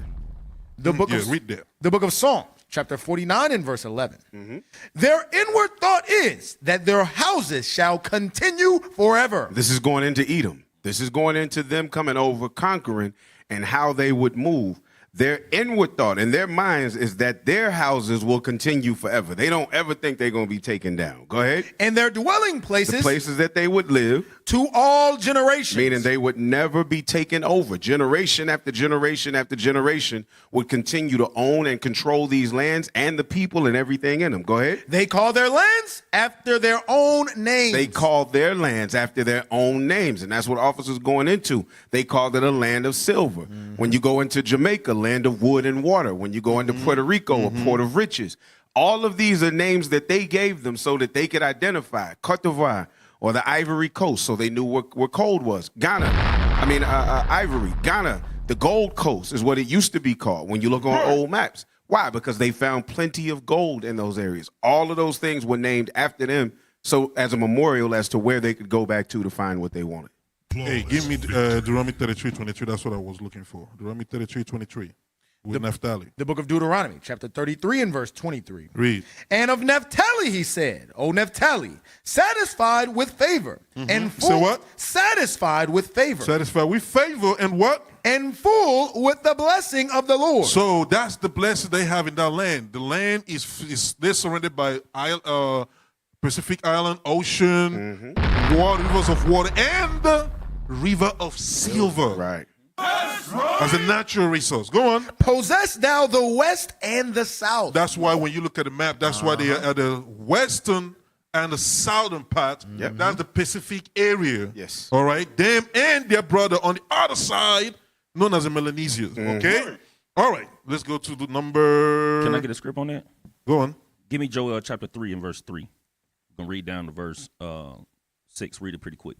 The book of read that. The book of Psalms, chapter 49 and verse 11. Their inward thought is that their houses shall continue forever. This is going into Edom. This is going into them coming over, conquering, and how they would move. Their inward thought in their minds is that their houses will continue forever. They don't ever think they're going to be taken down. Go ahead. And their dwelling places. The places that they would live. To all generations. Meaning they would never be taken over. Generation after generation after generation would continue to own and control these lands and the people and everything in them. Go ahead. They call their lands after their own names. They called their lands after their own names. And that's what officers going into. They called it a land of silver. When you go into Jamaica, land of wood and water. When you go into Puerto Rico, a port of riches. All of these are names that they gave them so that they could identify Cote d'Ivoire or the Ivory Coast, so they knew where cold was. Ivory, Ghana, the Gold Coast is what it used to be called when you look on old maps. Why? Because they found plenty of gold in those areas. All of those things were named after them, so as a memorial as to where they could go back to find what they wanted. Hey, give me Deuteronomy 33:23. That's what I was looking for. Deuteronomy 33:23. With Naphtali. The book of Deuteronomy, chapter 33 and verse 23. Read. And of Naphtali he said, O Naphtali, satisfied with favor, and full. Say what? Satisfied with favor. Satisfied with favor and what? And full with the blessing of the Lord. So that's the blessing they have in that land. The land is they're surrounded by Pacific Island, ocean, rivers of water, and the river of silver. Right. As a natural resource. Go on. Possess thou the west and the south. That's why when you look at the map, that's why they are at the western and the southern part. That's the Pacific area. Yes. All right. Them and their brother on the other side, known as the Melanesians. Okay. All right. Let's go to the number. Can I get a script on that? Go on. Give me Joel chapter 3 and verse 3. I'm going to read down to verse 6. Read it pretty quick.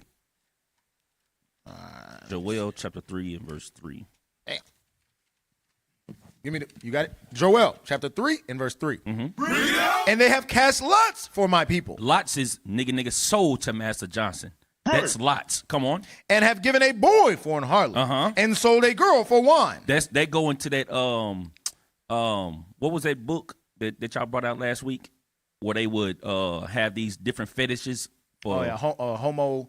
Joel chapter 3 and verse 3. Damn. Give me you got it? Joel chapter 3 and verse 3. And they have cast lots for my people. Lots is nigga sold to Master Johnson. That's lots. Come on. And have given a boy for an harlot. And sold a girl for wine. They go into that what was that book that y'all brought out last week where they would have these different fetishes for homoerotic.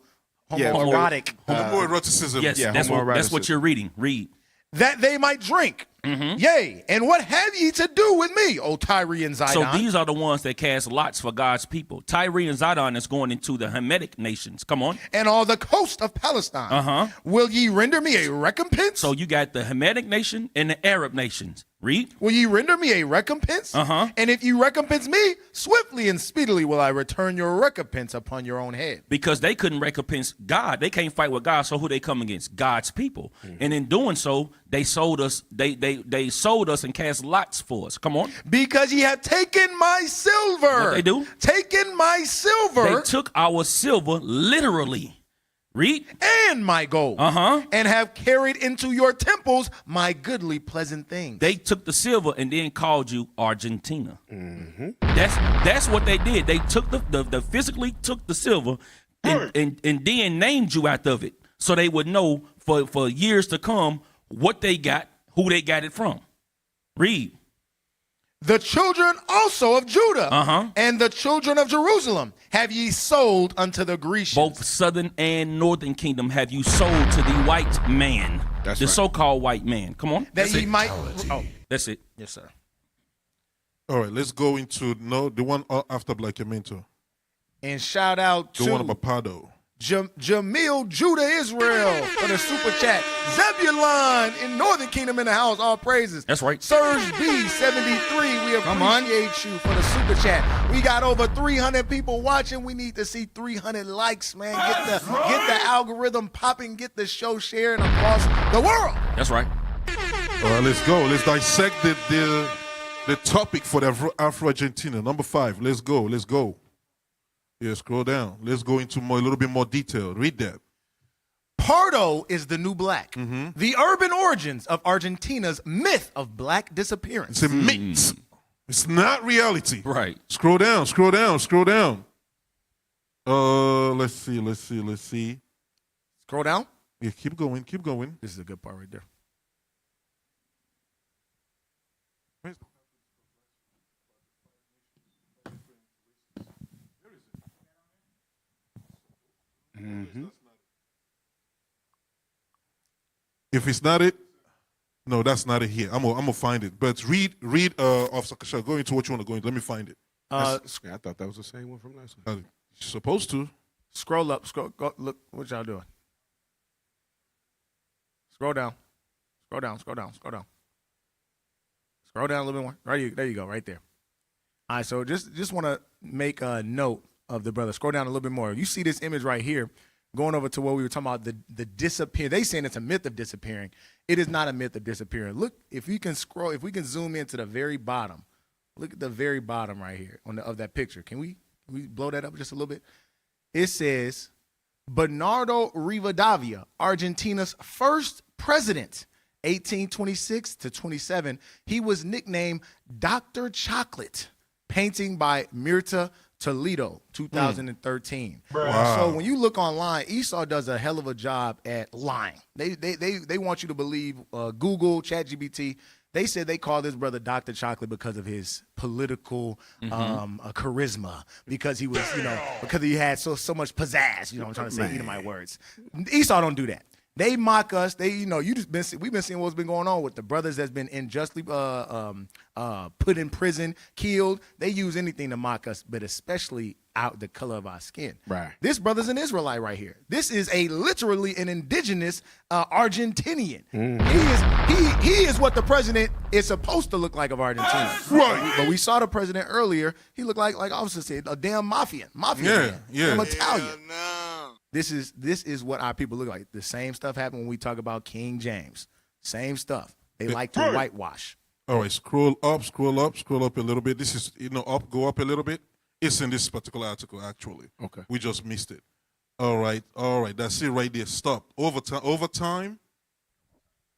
Homoeroticism. Yes, that's what you're reading. Read. That they might drink. Yea, and what have ye to do with me, O Tyre and Zidon? So these are the ones that cast lots for God's people. Tyre and Zidon is going into the Hamitic nations. Come on. And all the coast of Palestine. Will ye render me a recompense? So you got the Hamitic nation and the Arab nations. Read. Will ye render me a recompense? And if you recompense me, swiftly and speedily will I return your recompense upon your own head. Because they couldn't recompense God. They can't fight with God, so who they come against? God's people. And in doing so, they sold us, they sold us and cast lots for us. Come on. Because ye have taken my silver. What they do? Taken my silver. They took our silver literally. Read. And my gold. And have carried into your temples my goodly pleasant things. They took the silver and then called you Argentina. That's what they did. They took the physically took the silver and then named you out of it. So they would know for years to come what they got, who they got it from. Read. The children also of Judah and the children of Jerusalem have ye sold unto the Grecians. Both southern and northern kingdom have you sold to the white man. That's the right. so-called white man. Come on. That ye might. Oh, that's it. Yes, sir. All right, let's go into the one after Black Mentor. And shout out The to one about Pardo. Jamil Judah Israel for the super chat. Zebulon in Northern Kingdom in the house. All praises. That's right. Serge B73. We appreciate you for the super chat. We got over 300 people watching. We need to see 300 likes, man. Get the algorithm popping. Get the show sharing across the world. That's right. All right, let's go. Let's dissect the topic for the Afro-Argentina. Number 5. Let's go. Let's go. Yeah, scroll down. Let's go into a little bit more detail. Read that. Pardo is the new black. The urban origins of Argentina's myth of black disappearance. It's a myth. It's not reality. Right. Scroll down. Scroll down. Scroll down. Let's see. Scroll down. Yeah, keep going. Keep going. This is a good part right there. If it's not it, no, that's not it here. I'm gonna find it. But read Officer Kasha. Go into what you want to go into. Let me find it. I thought that was the same one from last week. You're supposed to. Scroll up. Go, look what y'all doing. Scroll down. Scroll down. Scroll down. Scroll down. Scroll down a little bit more. Right, there you go. Right there. All right. So just want to make a note of the brother. Scroll down a little bit more. You see this image right here. Going over to what we were talking about, the disappear. They saying it's a myth of disappearing. It is not a myth of disappearing. Look, if you can scroll, if we can zoom into the very bottom, look at the very bottom right here of that picture. Can we blow that up just a little bit? It says Bernardo Rivadavia, Argentina's first president, 1826 to 27. He was nicknamed Dr. Chocolate, painting by Mirta Toledo, 2013. Wow. So when you look online, Esau does a hell of a job at lying. They want you to believe Google, ChatGPT. They said they called this brother Dr. Chocolate because of his political charisma, because he was, because he had so much pizzazz. I'm trying to say, eating my words. Esau don't do that. They mock us. We've been seeing what's been going on with the brothers that's been unjustly put in prison, killed. They use anything to mock us, but especially out the color of our skin. Right. This brother's an Israelite right here. This is literally an indigenous Argentinian. He is what the president is supposed to look like of Argentina. Right. But we saw the president earlier. He looked like officer said, a damn mafia man. Yeah. Damn Italian. This is what our people look like. The same stuff happened when we talk about King James. Same stuff. They like to whitewash. All right, scroll up a little bit. This is, go up a little bit. It's in this particular article, actually. Okay. We just missed it. All right. That's it right there. Stop. Overtime.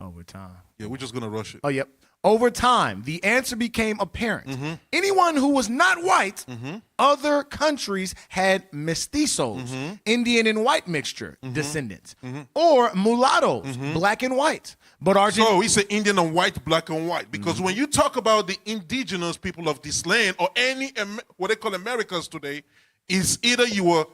Yeah, we're just going to rush it. Oh, yep. Over time, the answer became apparent. Anyone who was not white, other countries had mestizos, Indian and white mixture descendants, or mulattoes, black and white. But So we say Indian and white, black and white, because when you talk about the indigenous people of this land or any what they call Americans today, is either you were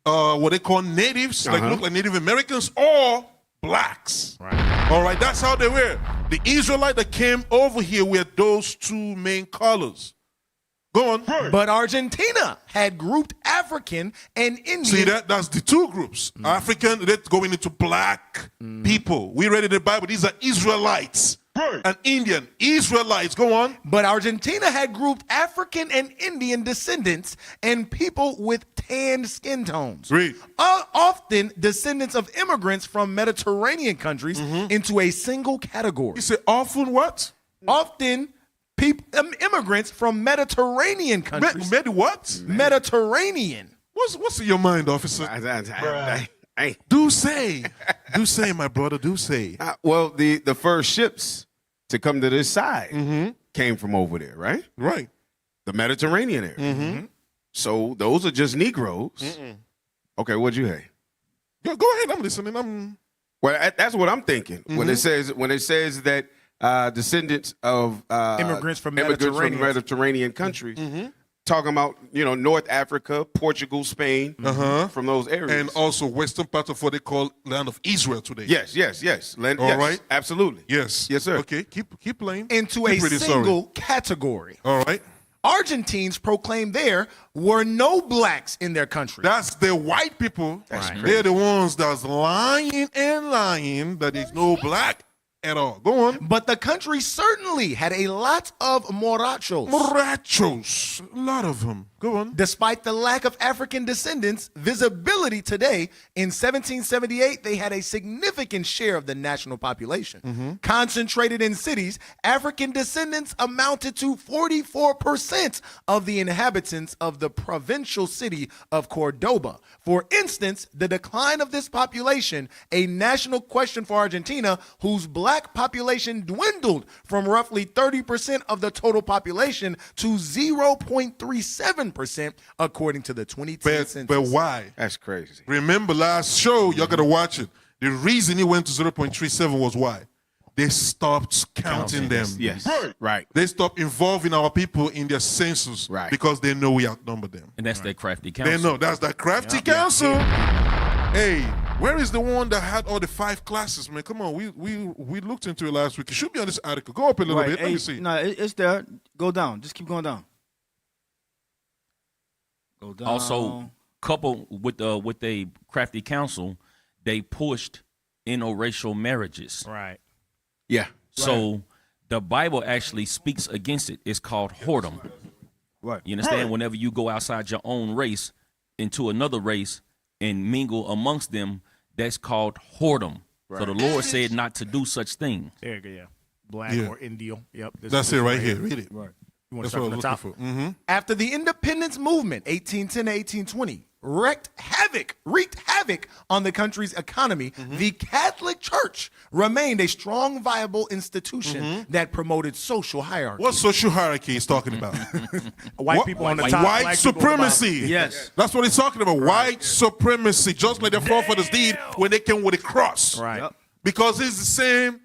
what they call natives, like look like Native Americans, or blacks. Right. All right, that's how they were. The Israelite that came over here were those two main colors. Go on. But Argentina had grouped African and Indian. See that's the two groups. African, they're going into black people. We read in the Bible, these are Israelites. And Indian, Israelites, go on. But Argentina had grouped African and Indian descendants and people with tanned skin tones. Read. Often descendants of immigrants from Mediterranean countries into a single category. You say often what? Often immigrants from Mediterranean countries. What? Mediterranean. What's in your mind, officer? Do say, my brother, do say. Well, the first ships to come to this side came from over there, right? Right. The Mediterranean area. So those are just Negroes. Okay, what'd you say? Go ahead, I'm listening. Well, that's what I'm thinking. When it says that descendants of immigrants from Mediterranean countries. Talking about, North Africa, Portugal, Spain, from those areas. And also western part of what they call land of Israel today. Yes. All right. Absolutely. Yes, sir. Okay, keep playing. Into a single category. All right. Argentines proclaimed there were no blacks in their country. That's the white people. They're the ones that's lying that there's no black at all. Go on. But the country certainly had a lot of morachos. A lot of them. Go on. Despite the lack of African descendants, visibility today, in 1778, they had a significant share of the national population. Concentrated in cities, African descendants amounted to 44% of the inhabitants of the provincial city of Cordoba. For instance, the decline of this population, a national question for Argentina, whose black population dwindled from roughly 30% of the total population to 0.37%, according to the 2010 census. But why? That's crazy. Remember last show, y'all got to watch it. The reason it went to 0.37 was why? They stopped counting them. Yes. Right. They stopped involving our people in their census because they know we outnumber them. And that's their crafty council. They know that's that crafty council. Hey, where is the one that had all the 5 classes, man? Come on, we looked into it last week. It should be on this article. Go up a little bit. Let me see. No, it's there. Go down. Just keep going down. Go down. Also, coupled with a crafty council, they pushed interracial marriages. Right. Yeah. So the Bible actually speaks against it. It's called whoredom. Right. You understand? Whenever you go outside your own race into another race and mingle amongst them, that's called whoredom. Right. So the Lord said not to do such thing. There you go, yeah. Black or Indio. Yep. That's it right here. Read it. Right. You want That's to start what from I the was top? looking for. After the independence movement, 1810 to 1820, wreaked havoc on the country's economy, the Catholic Church remained a strong, viable institution that promoted social hierarchy. What social hierarchy is talking about? White people on the top. White black people on the bottom. supremacy. Yes. That's what he's talking about. White supremacy, just like the forefathers did when they came with a cross. Right. Yep. Because it's the same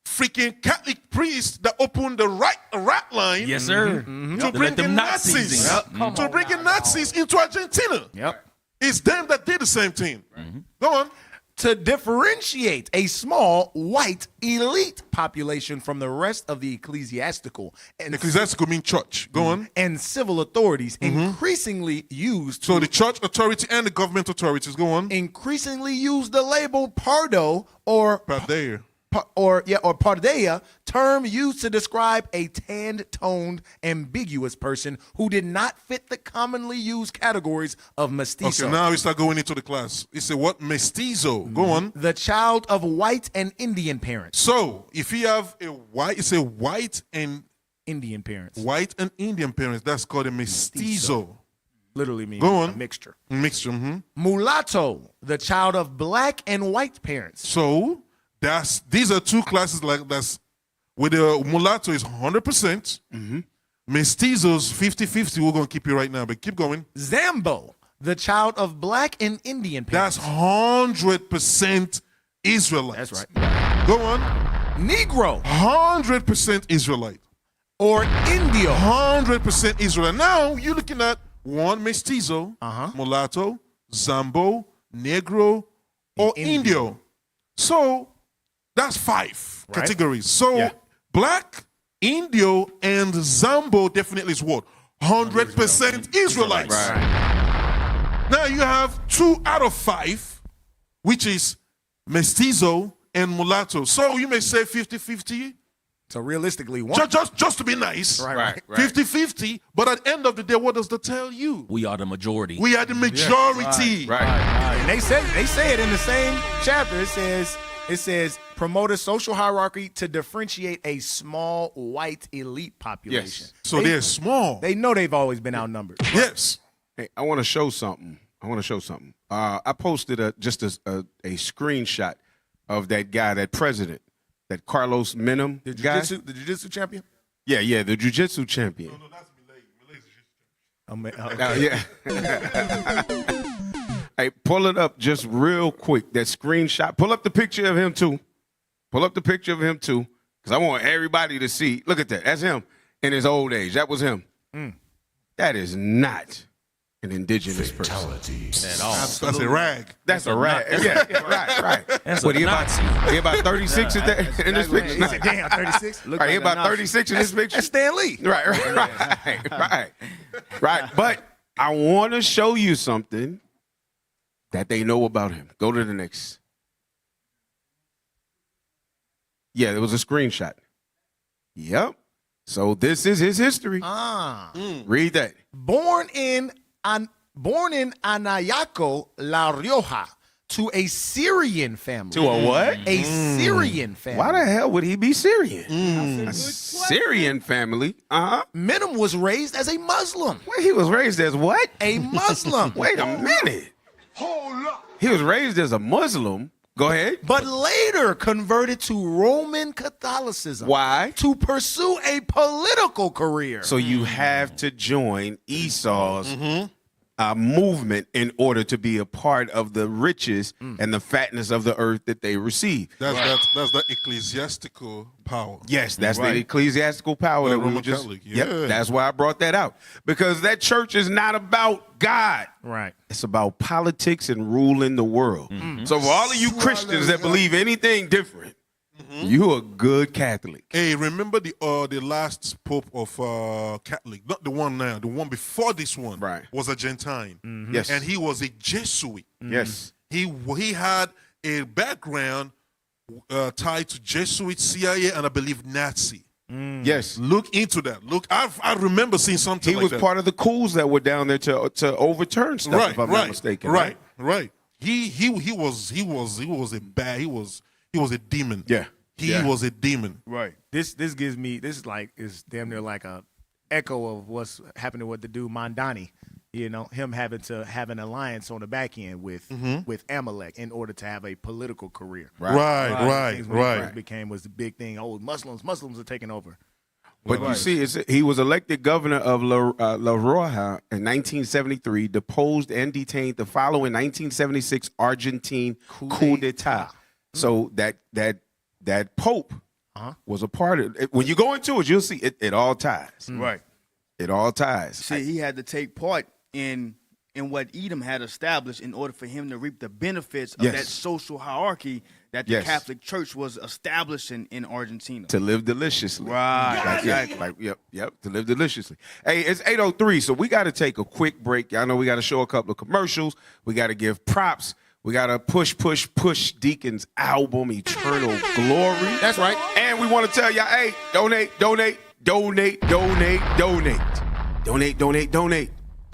freaking Catholic priests that opened the Ratlines. Yes, sir. To bring in Nazis. To bring in Nazis into Argentina. Yep. It's them that did the same thing. Go on. To differentiate a small white elite population from the rest of the ecclesiastical mean church. Go on. And civil authorities increasingly used. So the church authority and the government authorities. Go on. Increasingly use the label pardo or Pardea. Or pardea, term used to describe a tanned-toned, ambiguous person who did not fit the commonly used categories of mestizo. Okay, now we start going into the class. It's a what? Mestizo. Go on. The child of white and Indian parents. So if you have a white, it's a white and Indian parents. White and Indian parents. That's called a mestizo. Literally means Go on. a mixture. Mixture. Mulatto, the child of black and white parents. So these are two classes like that's with the mulatto is 100%. Mestizos 50-50. We're gonna keep you right now, but keep going. Zambo, the child of black and Indian parents. That's 100% Israelites. That's right. Go on. Negro, 100% Israelite. Or Indio, 100% Israelite. Now you're looking at one mestizo, mulatto, Zambo, Negro, or Indio. So that's 5 categories. So black, Indio, and Zambo definitely is what? 100% Israelites. Right. Now you have 2 out of 5, which is mestizo and mulatto. So you may say 50-50. So realistically, just to be nice, right. 50-50. But at the end of the day, what does that tell you? We are the majority. We are the majority. Right. And they say it in the same chapter. It says promote a social hierarchy to differentiate a small white elite population. Yes. So they're small. They know they've always been outnumbered. Yes. Hey, I want to show something. I posted just a screenshot of that guy, that president, that Carlos Menem guy. The jiu-jitsu champion? Yeah, the jiu-jitsu champion. No, that's Milei. Yeah. Hey, pull it up just real quick. That screenshot. Pull up the picture of him too. Because I want everybody to see. Look at that. That's him in his old age. That was him. That is not an indigenous person at all. That's a rag. That's a rag. Yeah, right. That's What, a he Nazi. about 36 in this picture? He said, damn, 36? Right, he about 36 in this picture? That's Stan Lee. Right. But I want to show you something that they know about him. Go to the next. Yeah, there was a screenshot. Yep. So this is his history. Read that. Born in Anayaco, La Rioja, to a Syrian family. To a what? A Syrian family. Why the hell would he be Syrian? A Syrian family? Menem was raised as a Muslim. Wait, he was raised as what? A Muslim. Wait a minute. Hold up. He was raised as a Muslim. Go ahead. But later converted to Roman Catholicism. Why? To pursue a political career. So you have to join Esau's movement in order to be a part of the riches and the fatness of the earth that they receive. That's the ecclesiastical power. Yes, that's the ecclesiastical power that we Roman were just. Catholic, Yep, that's why I brought that out, because that church is not about God. Right. It's about politics and ruling the world. So for all of you Christians that believe anything different, you a good Catholic. Hey, remember the last pope of Catholic, not the one now, the one before this one, was Argentine. Yes, and he was a Jesuit. Yes, he had a background tied to Jesuit, CIA, and I believe Nazi. Yes, look into that. Look, I remember seeing something. He like was that. part of the coups that were down there to overturn stuff. If I'm not mistaken. Right. He was a demon. Yeah. He was a demon. Right. This is damn near like a echo of what's happening with the dude Mondani. You know, him having to have an alliance on the back end with Amalek in order to have a political career. Right. Was the big thing. Oh, Muslims are taking over. But you see, he was elected governor of La Rioja in 1973, deposed and detained the following 1976 Argentine coup d'etat. So that Pope was a part of it. When you go into it, you'll see it all ties. Right. It all ties. See, he had to take part in what Edom had established in order for him to reap the benefits of that social hierarchy that the Catholic Church was establishing in Argentina. To live deliciously. Right. Yep, to live deliciously. Hey, it's 8:03, so we got to take a quick break. I know we got to show a couple of commercials. We got to give props. We got to push Deacon's album, Eternal Glory. That's right. And we want to tell y'all, hey, donate to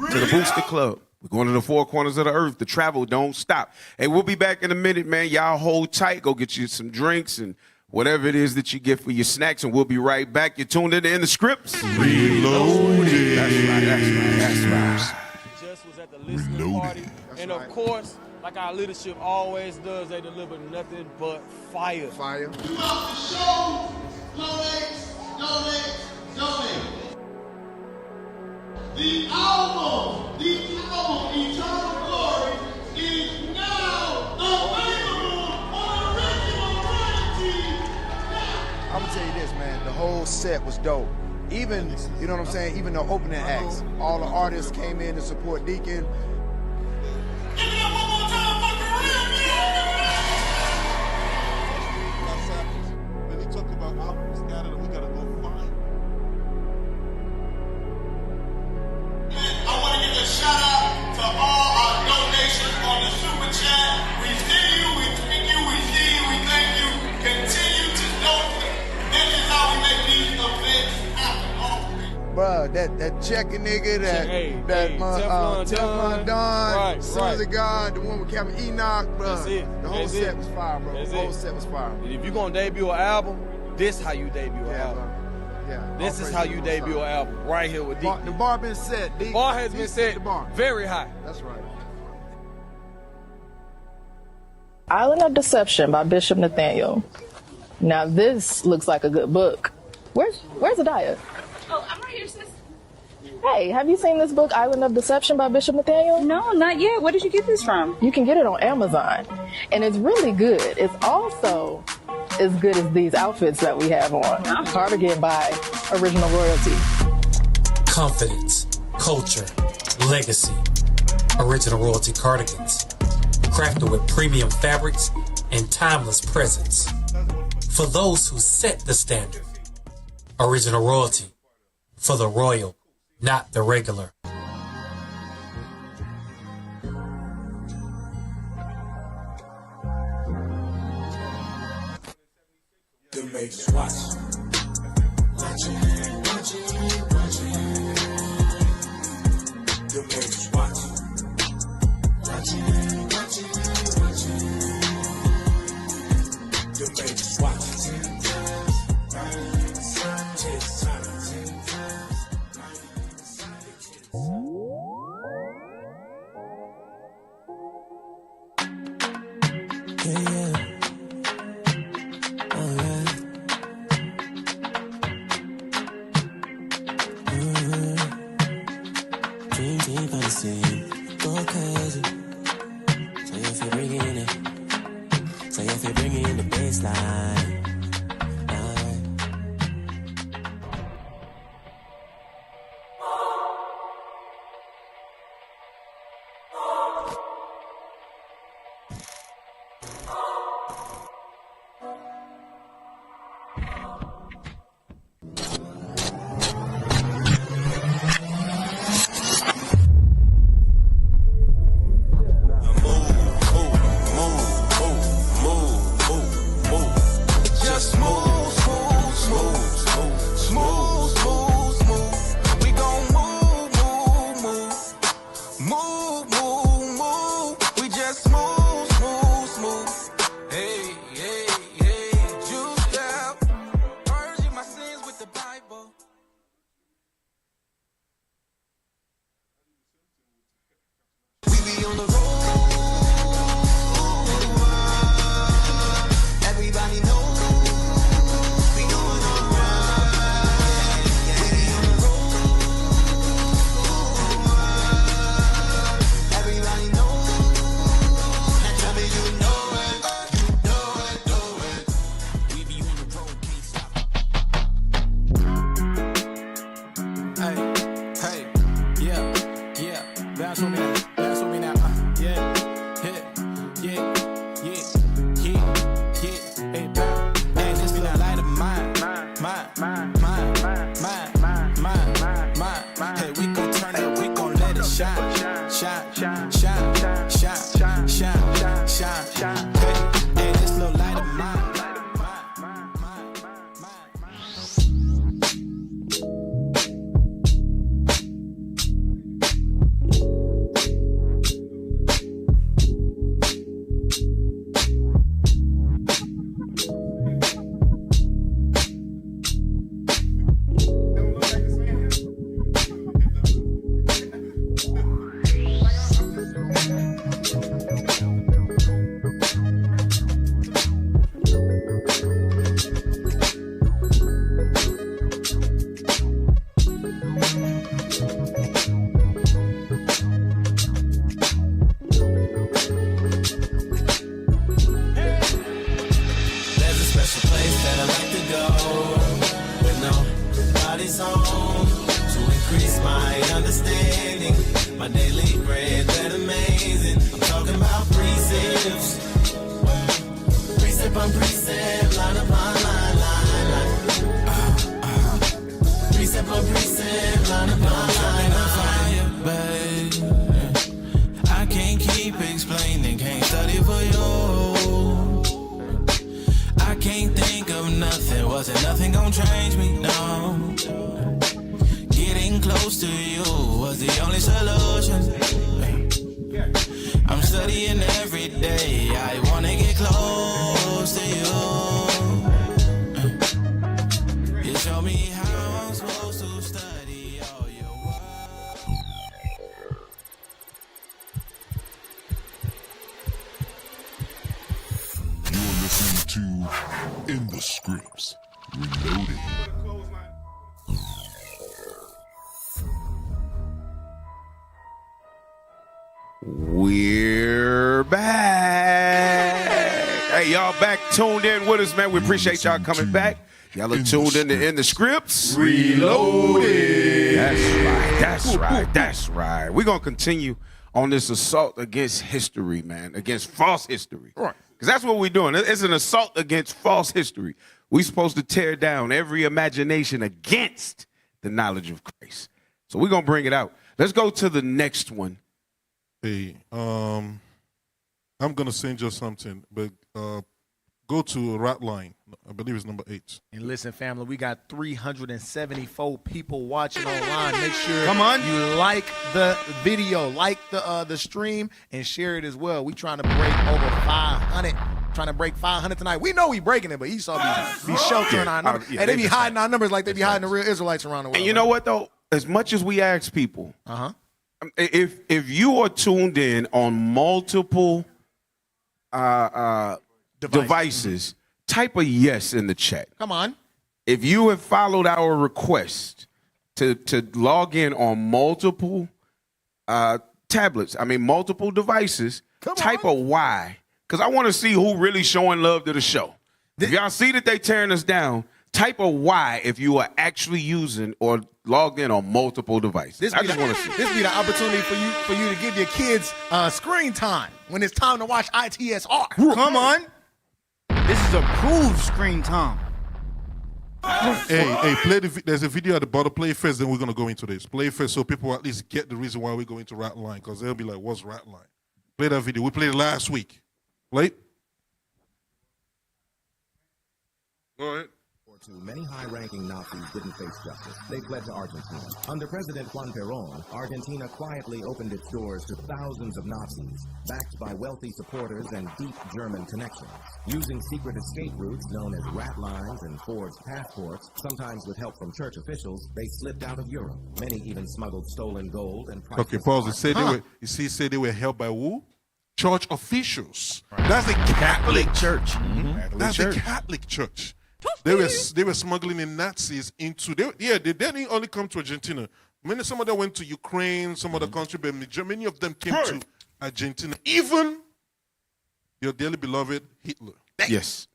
the Booster Club. We're going to the four corners of the earth. The travel don't stop. Hey, we'll be back in a minute, man. Y'all hold tight. Go get you some drinks and whatever it is that you get for your snacks, and we'll be right back. You're tuned in the scripts. Reloaded. That's right. Just was at the listening party. And of course, like our leadership always does, they deliver nothing but fire. Fire. Donate. The album, Eternal Glory, is now available on original royalty. I'm gonna tell you this, man. The whole set was dope. Even, you know what I'm saying? Even the opening acts, all the artists came in to support Deacon. Give it up one more time for When they talk about albums scattered, we gotta go find. I want to give a shout out to all our donations on the Super Chat. We see you, we thank you, we see you, we thank you. Continue to donate. This is how we make these events happen. Bruh, that checking nigga, Teflon Don, Sons of God, the one with Captain Enoch, bruh. The whole set was fire, bro. The whole set was fire. And if you're gonna debut an album, this how you debut an album. Yeah. This is how you debut an album, right here with Deacon. The bar been set. The bar has been set very high. That's right. Island of Deception by Bishop Nathaniel. Now this looks like a good book. Where's Odessa? Oh, I'm right here, sis. Hey, have you seen this book, Island of Deception by Bishop Nathaniel? No, not yet. Where did you get this from? You can get it on Amazon. And it's really good. It's also as good as these outfits that we have on. Cardigan by Original Royalty. Confidence, culture, legacy. Original Royalty cardigans. Crafted with premium fabrics and timeless presence. For those who set the standard. Original Royalty. For the royal, not the regular. The makers watch. Watching. The makers watch. Watching. The makers watch. wasn't nothing gonna change me, no. Getting close to you was the only solution. I'm studying every day, I wanna get close to you. You show me how I'm supposed to study all your work. You're listening to In the Scripts, Reloaded. We're back. Hey, y'all back tuned in with us, man. We appreciate y'all coming back. Y'all are tuned in the Scripts. Reloaded. That's right. We're going to continue on this assault against history, man, against false history. Right. Because that's what we're doing. It's an assault against false history. We're supposed to tear down every imagination against the knowledge of Christ. So we're going to bring it out. Let's go to the next one. Hey, I'm gonna send you something, but go to Ratline. I believe it's number 8. And listen, family, we got 374 people watching online. Make sure you like the video, like the stream, and share it as well. We trying to break over 500. Trying to break 500 tonight. We know we breaking it, but Esau be sheltering our numbers. Yeah, and they be hiding our numbers like they be hiding the real Israelites around the world. And you know what, though? As much as we ask people, if you are tuned in on multiple devices, type a yes in the chat. Come on. If you have followed our request to log in on multiple tablets, multiple devices, type a Y, because I want to see who really showing love to the show. If y'all see that they tearing us down, type a Y if you are actually using or logged in on multiple devices. I just want to see. This be the opportunity for you to give your kids screen time when it's time to watch ITSR. Come on. This is approved screen time. Hey, there's a video at the bottom. Play it first, then we're going to go into this. Play it first so people at least get the reason why we go into Ratline, because they'll be like, what's Ratline? Play that video. We played it last week. Play it. Go ahead. Many high-ranking Nazis didn't face justice. They fled to Argentina. Under President Juan Perón, Argentina quietly opened its doors to thousands of Nazis, backed by wealthy supporters and deep German connections. Using secret escape routes known as Ratlines and forged passports, sometimes with help from church officials, they slipped out of Europe. Many even smuggled stolen gold and priceless Okay, pause. It said they were held by who? Church officials. Right. That's the Catholic Church. Mm-hmm. That's the Catholic Church. They were smuggling in Nazis into they didn't only come to Argentina. Some of them went to Ukraine, some other country, but many of them came to Argentina. Even your dearly beloved Hitler. Yes.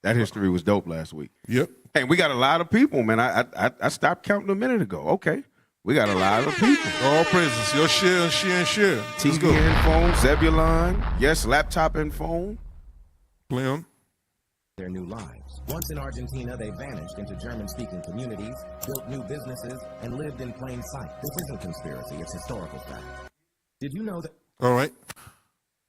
That history was dope last week. Yep. Hey, we got a lot of people, man. I stopped counting a minute ago. Okay. We got a lot of people. All praises. Your share and share and share. TV and phone, Zebulon. Yes, laptop and phone. Play on. Their new lives. Once in Argentina, they vanished into German-speaking communities, built new businesses, and lived in plain sight. This isn't conspiracy, it's historical fact. Did you know that? All right.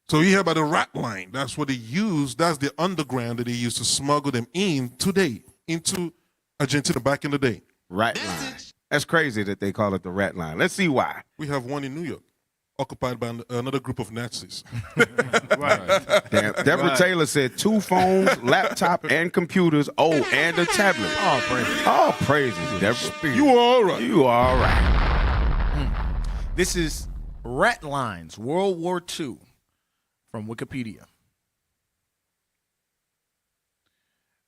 So you hear about the Ratline. That's what they use. That's the underground that they used to smuggle them in today, into Argentina back in the day. Ratline. That's crazy that they call it the Ratline. Let's see why. We have one in New York, occupied by another group of Nazis. Damn. Deborah Taylor said 2 phones, laptop, and computers. Oh, and a tablet. Oh, praises. Oh, praises, Deborah. You all right. You all right. This is Ratlines, World War II, from Wikipedia.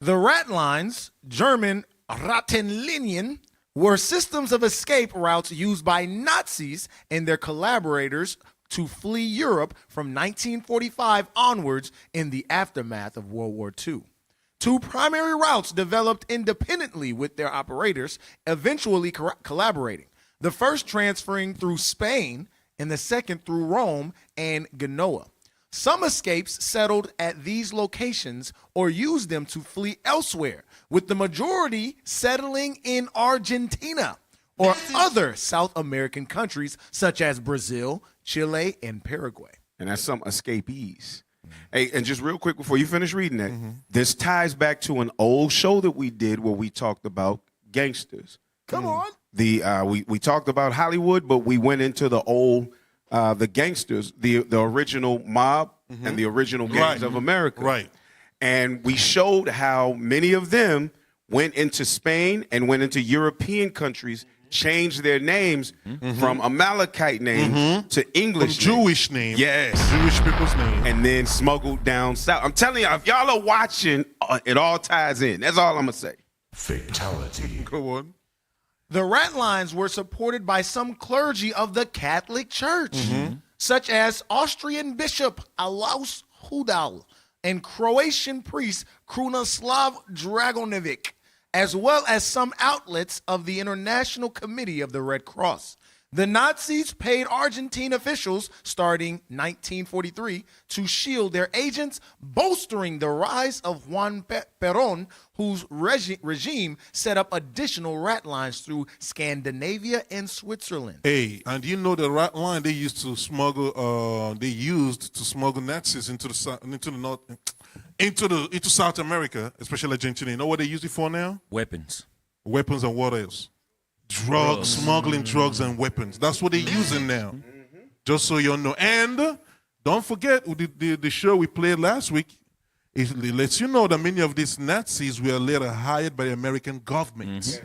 The Ratlines, German Rattenlinien, were systems of escape routes used by Nazis and their collaborators to flee Europe from 1945 onwards in the aftermath of World War II. 2 primary routes developed independently with their operators, eventually collaborating. The first transferring through Spain and the second through Rome and Genoa. Some escapes settled at these locations or used them to flee elsewhere, with the majority settling in Argentina or other South American countries such as Brazil, Chile, and Paraguay. And that's some escapees. Hey, and just real quick before you finish reading that, this ties back to an old show that we did where we talked about gangsters. Come on. We talked about Hollywood, but we went into the old the gangsters, the original mob and the original gangs of America. Right. And we showed how many of them went into Spain and went into European countries, changed their names from Amalekite names to English from Jewish names. Yes. Jewish people's names. And then smuggled down south. I'm telling you, if y'all are watching, it all ties in. That's all I'm going to say. Fatality. Go on. The Ratlines were supported by some clergy of the Catholic Church, such as Austrian Bishop Alois Hudal and Croatian priest Krunoslav Dragonevic, as well as some outlets of the International Committee of the Red Cross. The Nazis paid Argentine officials starting 1943 to shield their agents, bolstering the rise of Juan Perón, whose regime set up additional ratlines through Scandinavia and Switzerland. Hey, and you know the ratline they used to smuggle Nazis into South America, especially Argentina. You know what they use it for now? Weapons. Weapons and what else? Drugs, smuggling drugs and weapons. That's what they're using now. Just so you know. And don't forget the show we played last week. It lets you know that many of these Nazis were later hired by the American government.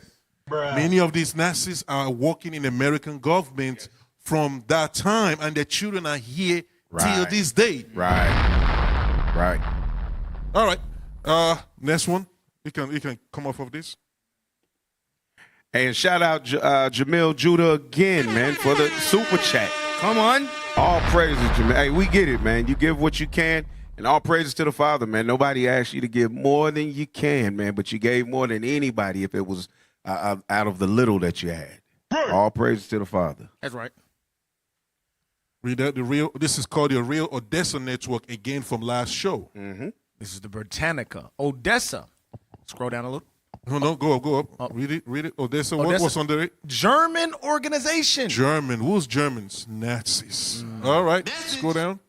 Many of these Nazis are working in the American government from that time, and their children are here till this day. Right. All right. Next one. You can come off of this. And shout out Jamil Judah again, man, for the super chat. Come on. All praises, Jamil. Hey, we get it, man. You give what you can, and all praises to the Father, man. Nobody asked you to give more than you can, man, but you gave more than anybody if it was out of the little that you had. All praises to the Father. That's right. Read that. This is called the Real Odessa Network, again from last show. This is the Britannica. Odessa. Scroll down a little. No, go up. Read it. Odessa. What's under it? German organization. German. Who's Germans? Nazis. All right. Scroll down.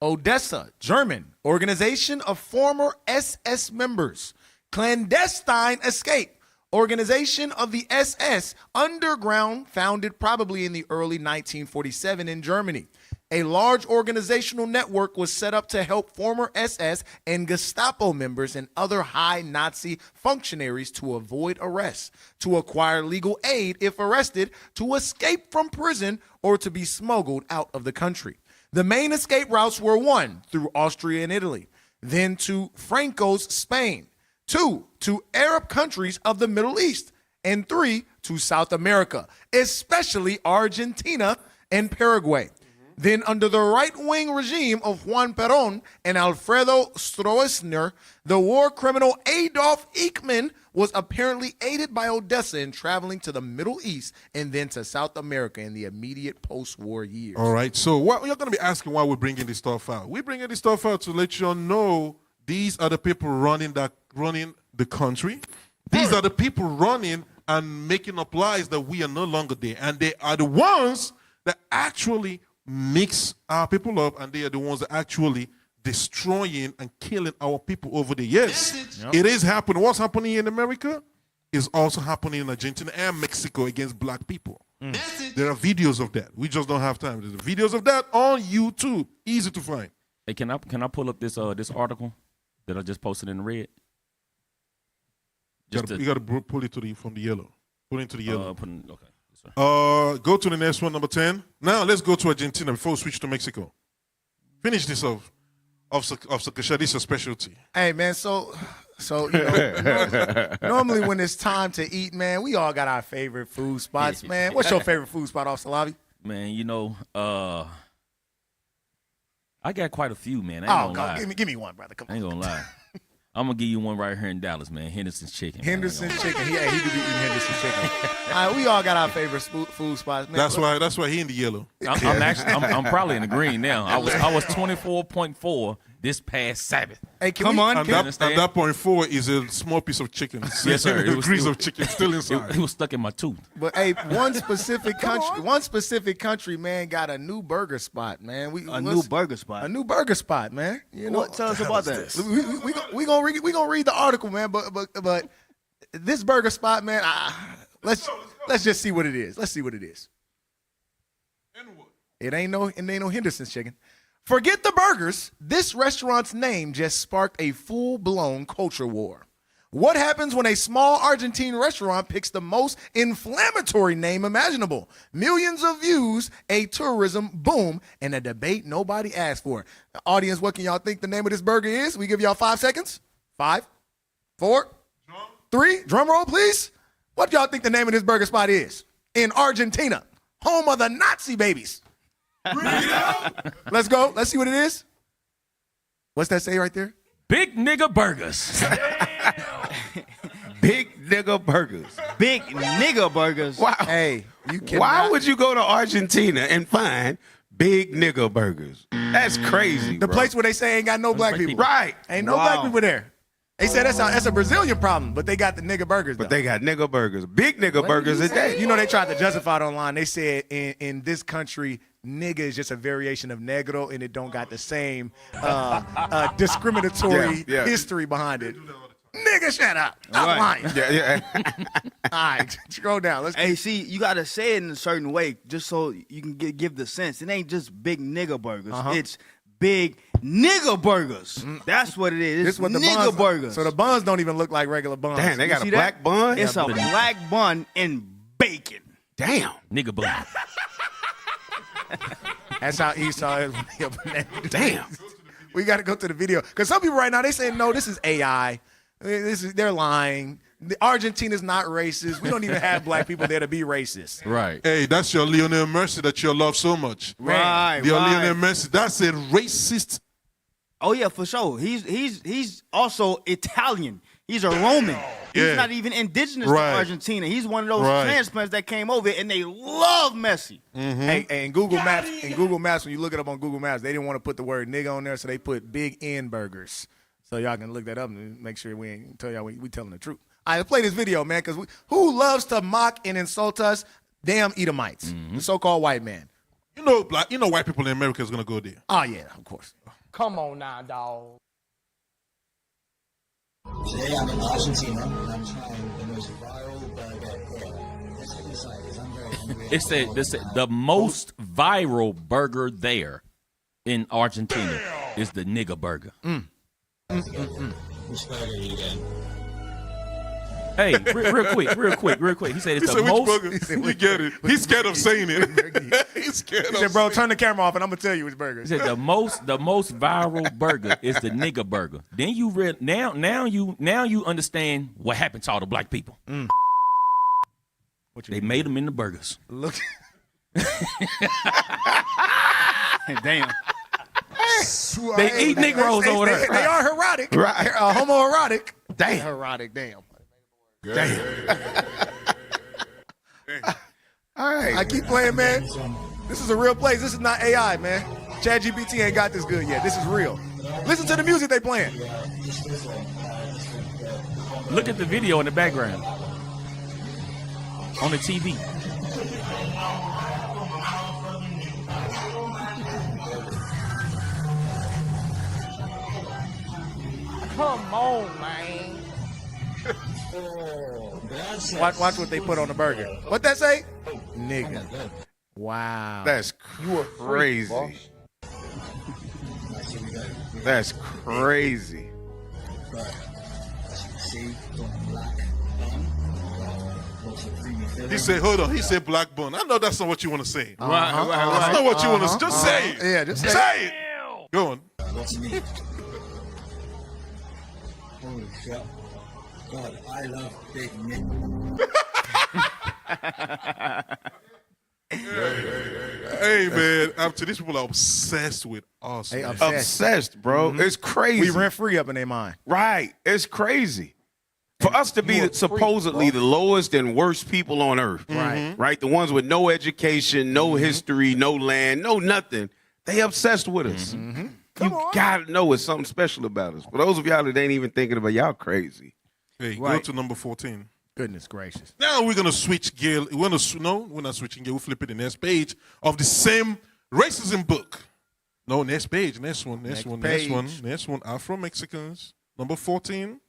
Odessa, German organization of former SS members. Clandestine escape. Organization of the SS underground, founded probably in the early 1947 in Germany. A large organizational network was set up to help former SS and Gestapo members and other high Nazi functionaries to avoid arrest, to acquire legal aid if arrested, to escape from prison, or to be smuggled out of the country. The main escape routes were 1, through Austria and Italy, then to Franco's Spain, 2, to Arab countries of the Middle East, and 3, to South America, especially Argentina and Paraguay. Then, under the right-wing regime of Juan Perón and Alfredo Stroessner, the war criminal Adolf Eichmann was apparently aided by Odessa in traveling to the Middle East and then to South America in the immediate post-war years. All right. So what you're going to be asking why we're bringing this stuff out. We're bringing this stuff out to let you know these are the people running the country. These are the people running and making up lies that we are no longer there. And they are the ones that actually mix our people up, and they are the ones that actually destroying and killing our people over the years. It is happening. What's happening in America is also happening in Argentina and Mexico against black people. There are videos of that. We just don't have time. There's videos of that on YouTube. Easy to find. Hey, can I pull up this article that I just posted in red? You got to pull it from the yellow. Pull it into the yellow. Okay. Go to the next one, number 10. Now let's go to Argentina before we switch to Mexico. Finish this off Sakasha. This is a specialty. Hey man, so normally when it's time to eat, man, we all got our favorite food spots, man. What's your favorite food spot off Salavi? Man, I got quite a few, man. I ain't gonna lie. Give me one, brother. Come on. I ain't gonna lie. I'm gonna give you one right here in Dallas, man. Henderson's Chicken. Henderson's Chicken. He could be eating Henderson's Chicken. All right, we all got our favorite food spots, man. That's why he in the yellow. I'm probably in the green now. I was 24.4 this past Sabbath. Hey, And that 0.4 is a small piece of chicken. Yes, sir. A grease of chicken still inside. It was stuck in my tooth. But hey, one specific country, man, got a new burger spot, man. A new burger spot, man. You know, what? Tell us about that. We gonna read the article, man. But this burger spot, man. Let's just see what it is. Let's see what it is. It ain't no Henderson's chicken. Forget the burgers. This restaurant's name just sparked a full-blown culture war. What happens when a small Argentine restaurant picks the most inflammatory name imaginable? Millions of views, a tourism boom, and a debate nobody asked for. Audience, what can y'all think the name of this burger is? We give y'all 5 seconds. 5, 4, 3. Drum roll, please. What y'all think the name of this burger spot is? In Argentina, home of the Nazi babies. Let's go. Let's see what it is. What's that say right there? Big nigga burgers. Big nigga burgers. Big nigga burgers. Wow. Hey, why would you go to Argentina and find big nigga burgers? That's crazy. The place where they say ain't got no black people. Right. Ain't no black people there. They said that's a Brazilian problem, but they got the nigga burgers, though. But they got nigga burgers. Big nigga burgers today. You know, they tried to justify it online. They said in this country, nigga is just a variation of negro, and it don't got the same discriminatory history behind it. Nigga, shut up. I'm lying. Yeah. All right, scroll down. Let's see, you got to say it in a certain way just so you can give the sense. It ain't just big nigga burgers. It's big nigga burgers. That's what it is. It's nigga burgers. So the buns don't even look like regular buns. Damn, they got a black bun? It's a black bun and bacon. Damn. Nigga bun. That's how Esau is. Damn. We got to go to the video. Because some people right now, they saying, no, this is AI. They're lying. Argentina's not racist. We don't even have black people there to be racist. Right. Hey, that's your Lionel Messi that you love so much. Right. Your Lionel Messi, that's a racist. Oh yeah, for sure. He's also Italian. He's a Roman. He's not even indigenous to Argentina. He's one of those transplants that came over and they love Messi. Hey, and Google Maps, when you look it up on Google Maps, they didn't want to put the word nigga on there, so they put Big N burgers. So y'all can look that up and make sure we ain't tell y'all we telling the truth. All right, let's play this video, man, because who loves to mock and insult us? Damn Edomites, the so-called white man. You know, white people in America is gonna go there. Oh yeah, of course. Come on now, dog. Today I'm in Argentina and I'm trying the most viral burger here. Let's get inside because I'm very hungry. It said the most viral burger there in Argentina is the nigga burger. Which burger are you getting? Hey, real quick. He said it's the most. Which burger? You get it. He's scared of saying it. He's scared He said, bro, turn the camera off and I'm gonna tell you which burger. He said the most viral burger is the nigga burger. Then you now you understand what happened to all the black people. They made them into burgers. Look. Damn. They eat Negroes over there. They are erotic. Right. Homoerotic. Damn. Erotic, damn. All right. I keep playing, man. This is a real place. This is not AI, man. ChatGPT ain't got this good yet. This is real. Listen to the music they playing. Look at the video in the background on the TV. Come on, man. Watch what they put on the burger. What that say? Nigga. Wow. That's crazy. That's crazy. He said, hold on. He said black bun. I know that's not what you want to say. Right. That's not what you want to just say it. Yeah, just say it. Go on. Holy shit. God, I love big Nick. Hey, man. These people are obsessed with us. They man. Obsessed, bro. It's crazy. We rent free up in their mind. Right. It's crazy. For us to be supposedly the lowest and worst people on earth, right? The ones with no education, no history, no land, no nothing, they obsessed with us. gotta know it's something special about us. For those of y'all that ain't even thinking about, y'all crazy. Hey, go Right. to number 14. Goodness gracious. Now we're gonna switch gear. We're not switching gear. We'll flip it to the next page of the same racism book. No, next page. Next one. Afro Mexicans, number 14.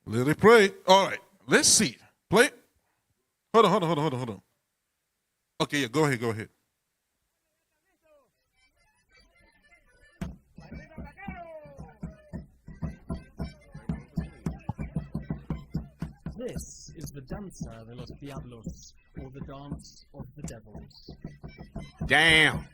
Let it play. All right. Let's see. Play. Hold on. Okay, yeah. Go ahead. This is the Danza de los Diablos, or the Dance of the Devils. Damn.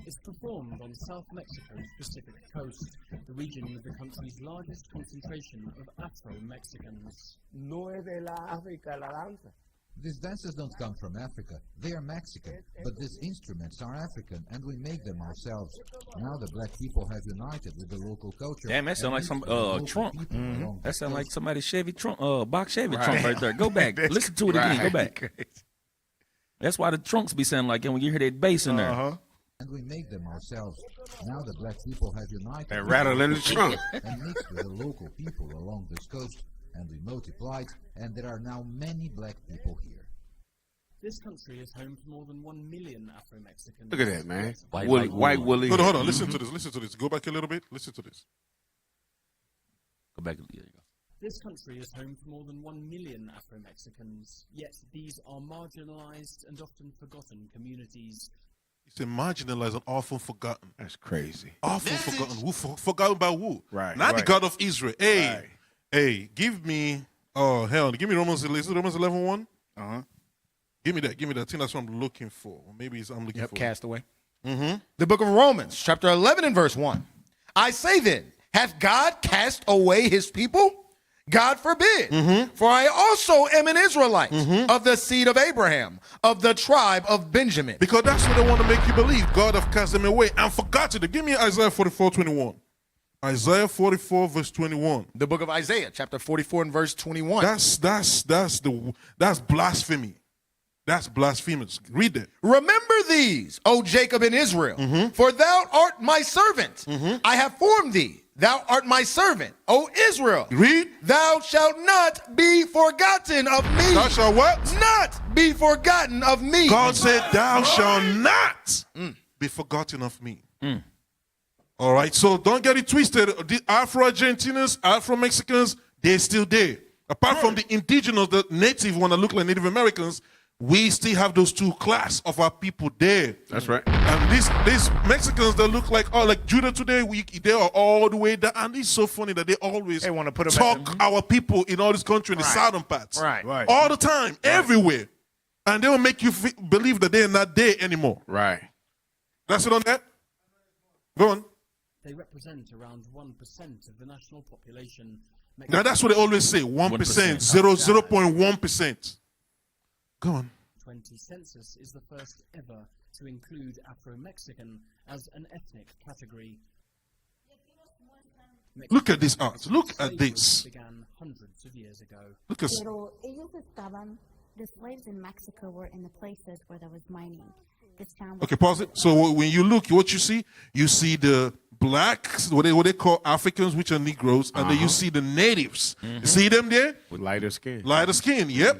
It's performed on South Mexico's Pacific coast, the region with the country's largest concentration of Afro-Mexicans. No es de la África la danza. These dances don't come from Africa. They are Mexican, but these instruments are African, and we make them ourselves. Now the black people have united with the local culture. Damn, that sound like some trunk. That sound like somebody's Chevy trunk, box Chevy Right. trunk right there. Go back, listen to it again. Go back. That's why the trunks be sounding like it when you hear that bass in there. And we make them ourselves. Now the black people have united. That rattle in the trunk. And mixed with the local people along this coast. And we multiplied, and there are now many black people here. This country is home to more than 1 million Afro-Mexicans. Look at that, man. White Willie. Hold on. Listen to this. Go back a little bit. Listen to this. Go back. There you go. This country is home to more than 1 million Afro-Mexicans, yet these are marginalized and often forgotten communities. It's marginalized and often forgotten. That's crazy. Often forgotten. Who forgotten by who? Right. Not the right. God of Israel. Hey, give me. Oh hell! Give me Romans 11:1. Give me that. I think that's what I'm looking for. Or maybe I'm looking for. Castaway. Mm-hmm. The book of Romans, chapter 11 and verse 1. I say then, hath God cast away his people? God forbid. For I also am an Israelite of the seed of Abraham, of the tribe of Benjamin. Because that's what they want to make you believe. God have cast them away and forgotten it. Give me Isaiah 44:21. Isaiah 44 verse 21. The book of Isaiah, chapter 44 and verse 21. That's blasphemy. That's blasphemous. Read it. Remember these, O Jacob and Israel, for thou art my servant. I have formed thee. Thou art my servant, O Israel. Read. Thou shalt not be forgotten of me. Thou shalt what? Not be forgotten of me. God said, thou shalt not be forgotten of me. All right, so don't get it twisted. The Afro-Argentinians, Afro-Mexicans, they're still there. Apart from the indigenous, the native one that look like Native Americans, we still have those two class of our people there. That's right. And these Mexicans that look like Judah today, they are all the way down. And it's so funny that they always want to put talk our people in all this country in the southern parts. Right. All the time, everywhere. And they will make you believe that they're not there anymore. Right. That's it on that? Go on. They represent around 1% of the national population. Now that's what they always say, 1%, 0.1%. Go on. 20 census is the first ever to include Afro-Mexican as an ethnic category. Look at this art. Look at this. Began hundreds of years ago. Look at the slaves in Mexico were in the places where there was mining. This town. Okay, pause it. So when you look, what you see the blacks, what they call Africans, which are Negroes, and then you see the natives. You see them there? With lighter skin. Lighter skin, yep.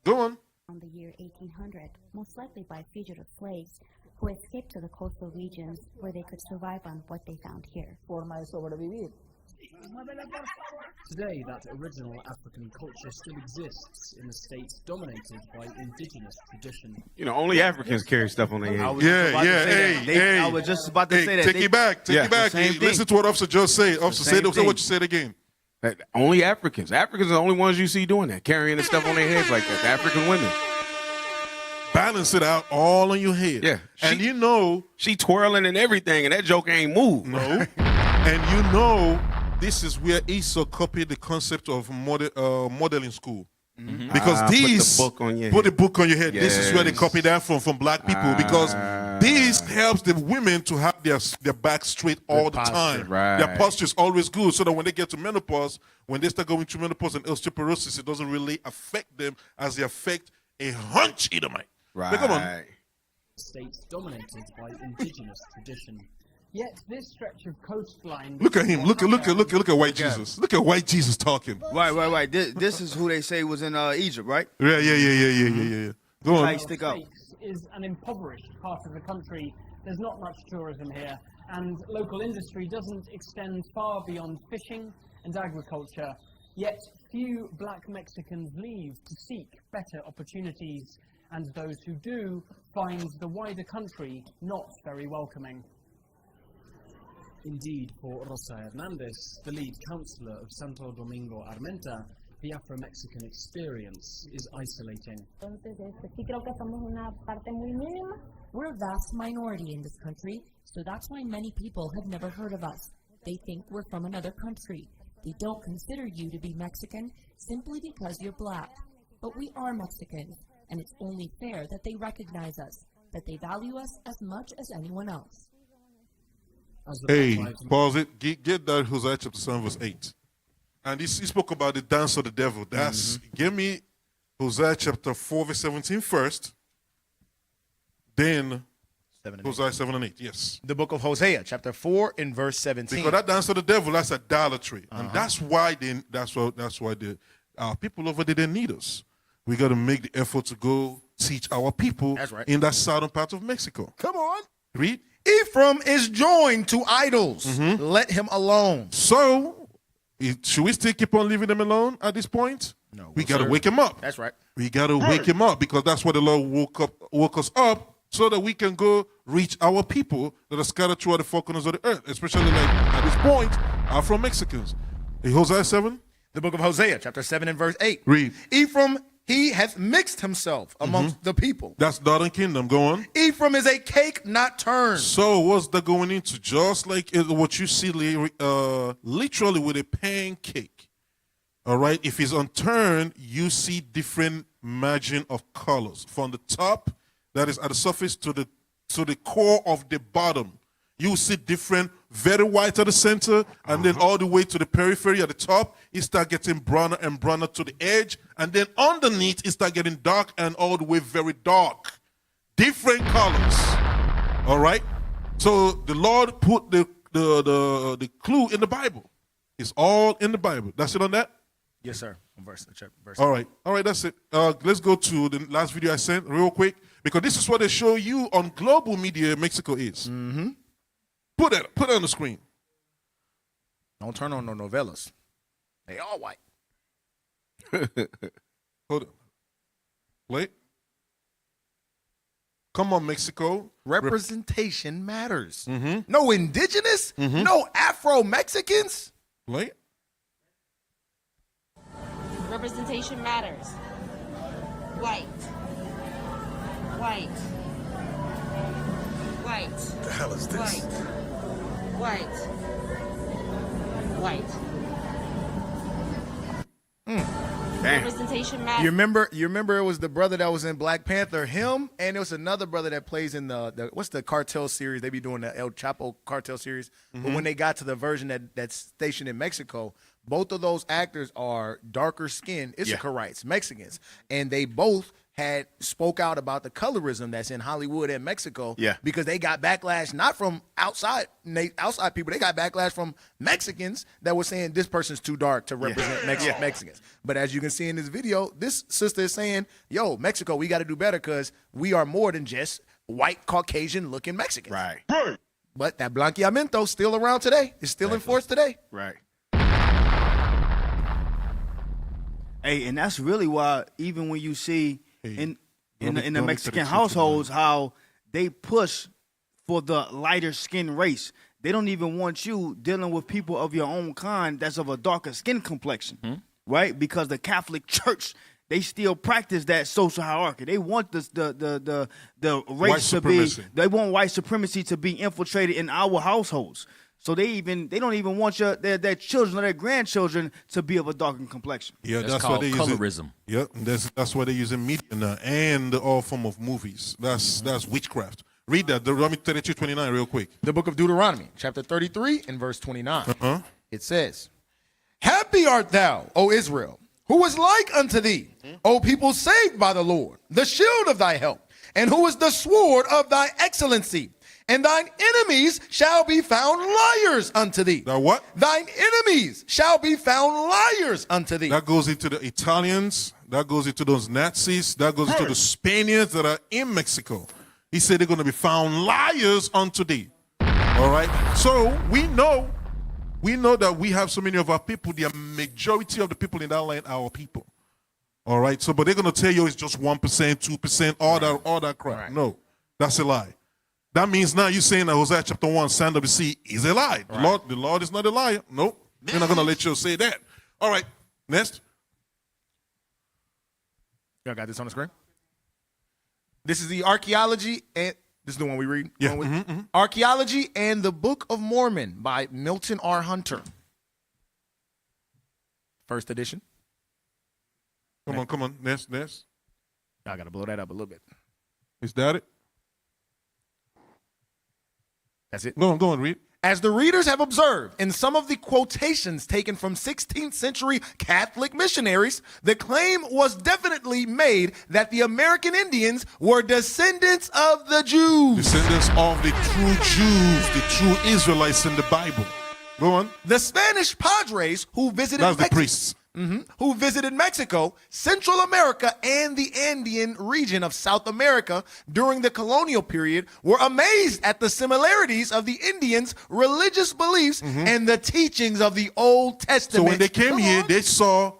Go on. On the year 1800, most likely by fugitive slaves who escaped to the coastal regions where they could survive on what they found here. Forma de sobrevivir. Today, that original African culture still exists in a state dominated by indigenous tradition. You know, only Africans carry stuff on their head. I was just about to say that. Take it back. Take it back. Listen to what Officer just said. Officer, say what you said again. Only Africans. Africans are the only ones you see doing that, carrying the stuff on their heads like that. The African women. Balance it out all on your head. Yeah. And you know. She twirling and everything, and that joke ain't moved. No. And you know, this is where Esau copied the concept of modeling school. Because these put the book on your head. Yes. This is where they copy that from black people, because this helps the women to have their back straight all the time. Right. Their posture is always good, so that when they get to menopause, when they start going through menopause and osteoporosis, it doesn't really affect them as they affect a hunch Edomite. Right. But come on. States dominated by indigenous tradition. Yet this stretch of coastline. Look at him. Look at white Jesus. Look at white Jesus talking. Right. This is who they say was in Egypt, right? Yeah. Go on. Stick up. Is an impoverished part of the country. There's not much tourism here, and local industry doesn't extend far beyond fishing and agriculture. Yet few black Mexicans leave to seek better opportunities, and those who do find the wider country not very welcoming. Indeed, for Rosa Hernandez, the lead councillor of Santo Domingo Armenta, the Afro-Mexican experience is isolating. We're a vast minority in this country, so that's why many people have never heard of us. They think we're from another country. They don't consider you to be Mexican simply because you're black. But we are Mexicans, and it's only fair that they recognize us, that they value us as much as anyone else. Hey, pause it. Get that Hosea chapter 7 verse 8. And he spoke about the dance of the devil. That's give me Hosea chapter 4 verse 17 first. Then Hosea 7 and 8. Yes. The book of Hosea, chapter 4 and verse 17. Because that dance of the devil, that's idolatry. And that's why the people over there, they need us. We got to make the effort to go teach our people in that southern part of Mexico. Come on. Read. Ephraim is joined to idols. Let him alone. So, should we still keep on leaving them alone at this point? No. We got to wake him up. That's right. We got to wake him up, because that's what the Lord woke us up, so that we can go reach our people that are scattered throughout the four corners of the earth, especially like at this point, Afro-Mexicans. Hosea 7? The book of Hosea, chapter 7 and verse 8. Read. Ephraim, he hath mixed himself amongst the people. That's Northern Kingdom. Go on. Ephraim is a cake not turned. So what's that going into? Just like what you see literally with a pancake. All right? If it's unturned, you see different margin of colors. From the top, that is at the surface, to the core of the bottom. You see different, very white at the center, and then all the way to the periphery at the top, it start getting browner and browner to the edge, and then underneath, it start getting dark and all the way very dark. Different colors. All right? So the Lord put the clue in the Bible. It's all in the Bible. That's it on that? Yes, sir. Verse. All right, that's it. Let's go to the last video I sent real quick, because this is what they show you on global media Mexico is. Put that on the screen. Don't turn on no novellas. They all white. Hold on. Wait. Come on, Mexico. Representation matters. No indigenous? No Afro-Mexicans? Wait. Representation matters. White. White. White. The hell is this? White. White. Representation matters. You remember it was the brother that was in Black Panther, him, and there was another brother that plays in the what's the cartel series? They be doing the El Chapo cartel series. But when they got to the version that's stationed in Mexico, both of those actors are darker skinned Issacharites, Mexicans, and they both had spoke out about the colorism that's in Hollywood and Mexico. Because they got backlash not from outside people, they got backlash from Mexicans that were saying this person's too dark to represent Mexicans. But as you can see in this video, this sister is saying, yo, Mexico, we got to do better, because we are more than just white Caucasian looking Mexicans. Right. But that blanqueamiento still around today. It's still in force today. Right. Hey, and that's really why even when you see in the Mexican households how they push for the lighter skin race. They don't even want you dealing with people of your own kind that's of a darker skin complexion, right? Because the Catholic Church, they still practice that social hierarchy. They want the race to be, they want white supremacy to be infiltrated in our households. So they don't even want their children or their grandchildren to be of a darkened complexion. Yeah, that's called colorism. Yep, that's why they use in media now and all form of movies. That's witchcraft. Read that, Deuteronomy 32:29, real quick. The book of Deuteronomy, chapter 33 and verse 29. It says, "Happy art thou, O Israel, who is like unto thee, O people saved by the Lord, the shield of thy help, and who is the sword of thy excellency. And thine enemies shall be found liars unto thee. The what? Thine enemies shall be found liars unto thee. That goes into the Italians. That goes into those Nazis. That goes into the Spaniards that are in Mexico. He said they're going to be found liars unto thee. All right. So we know that we have so many of our people. The majority of the people in that land are our people. All right. So, but they're going to tell you it's just 1%, 2%, all that crap. Right. No, that's a lie. That means now you're saying that Hosea chapter 1, sand of the sea is a lie. Right. The Lord is not a liar. Nope. We're not going to let you say that. All right. Next. Y'all got this on the screen? This is the archaeology, and this is the one we read. Yeah. Archaeology and the Book of Mormon by Milton R. Hunter. First edition. Come on. Next. Y'all got to blow that up a little bit. Is that it? That's it. Go on, read. As the readers have observed in some of the quotations taken from 16th century Catholic missionaries, the claim was definitely made that the American Indians were descendants of the Jews. Descendants of the true Jews, the true Israelites in the Bible. Go on. The Spanish padres who visited That's the priests. Who visited Mexico, Central America, and the Andean region of South America during the colonial period were amazed at the similarities of the Indians' religious beliefs and the teachings of the Old Testament. So when they came here, they saw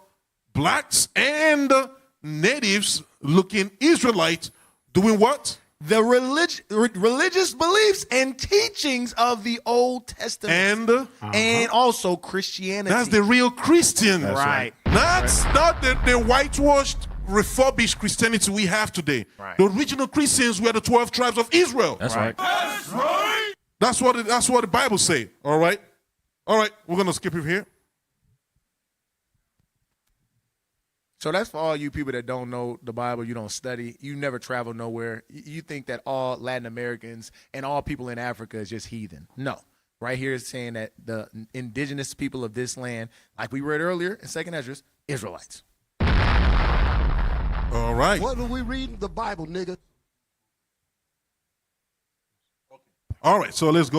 blacks and natives looking Israelites doing what? The religious beliefs and teachings of the Old Testament. And also Christianity. That's the real Christian. Right. That's not the whitewashed, refurbished Christianity we have today. Right. The original Christians were the 12 tribes of Israel. That's right. That's right. That's what the Bible say. All right. We're going to skip it here. So that's for all you people that don't know the Bible, you don't study, you never travel nowhere. You think that all Latin Americans and all people in Africa is just heathen. No. Right here it's saying that the indigenous people of this land, like we read earlier in 2nd Esdras, Israelites. All right. What do we read in the Bible, nigga? All right, so let's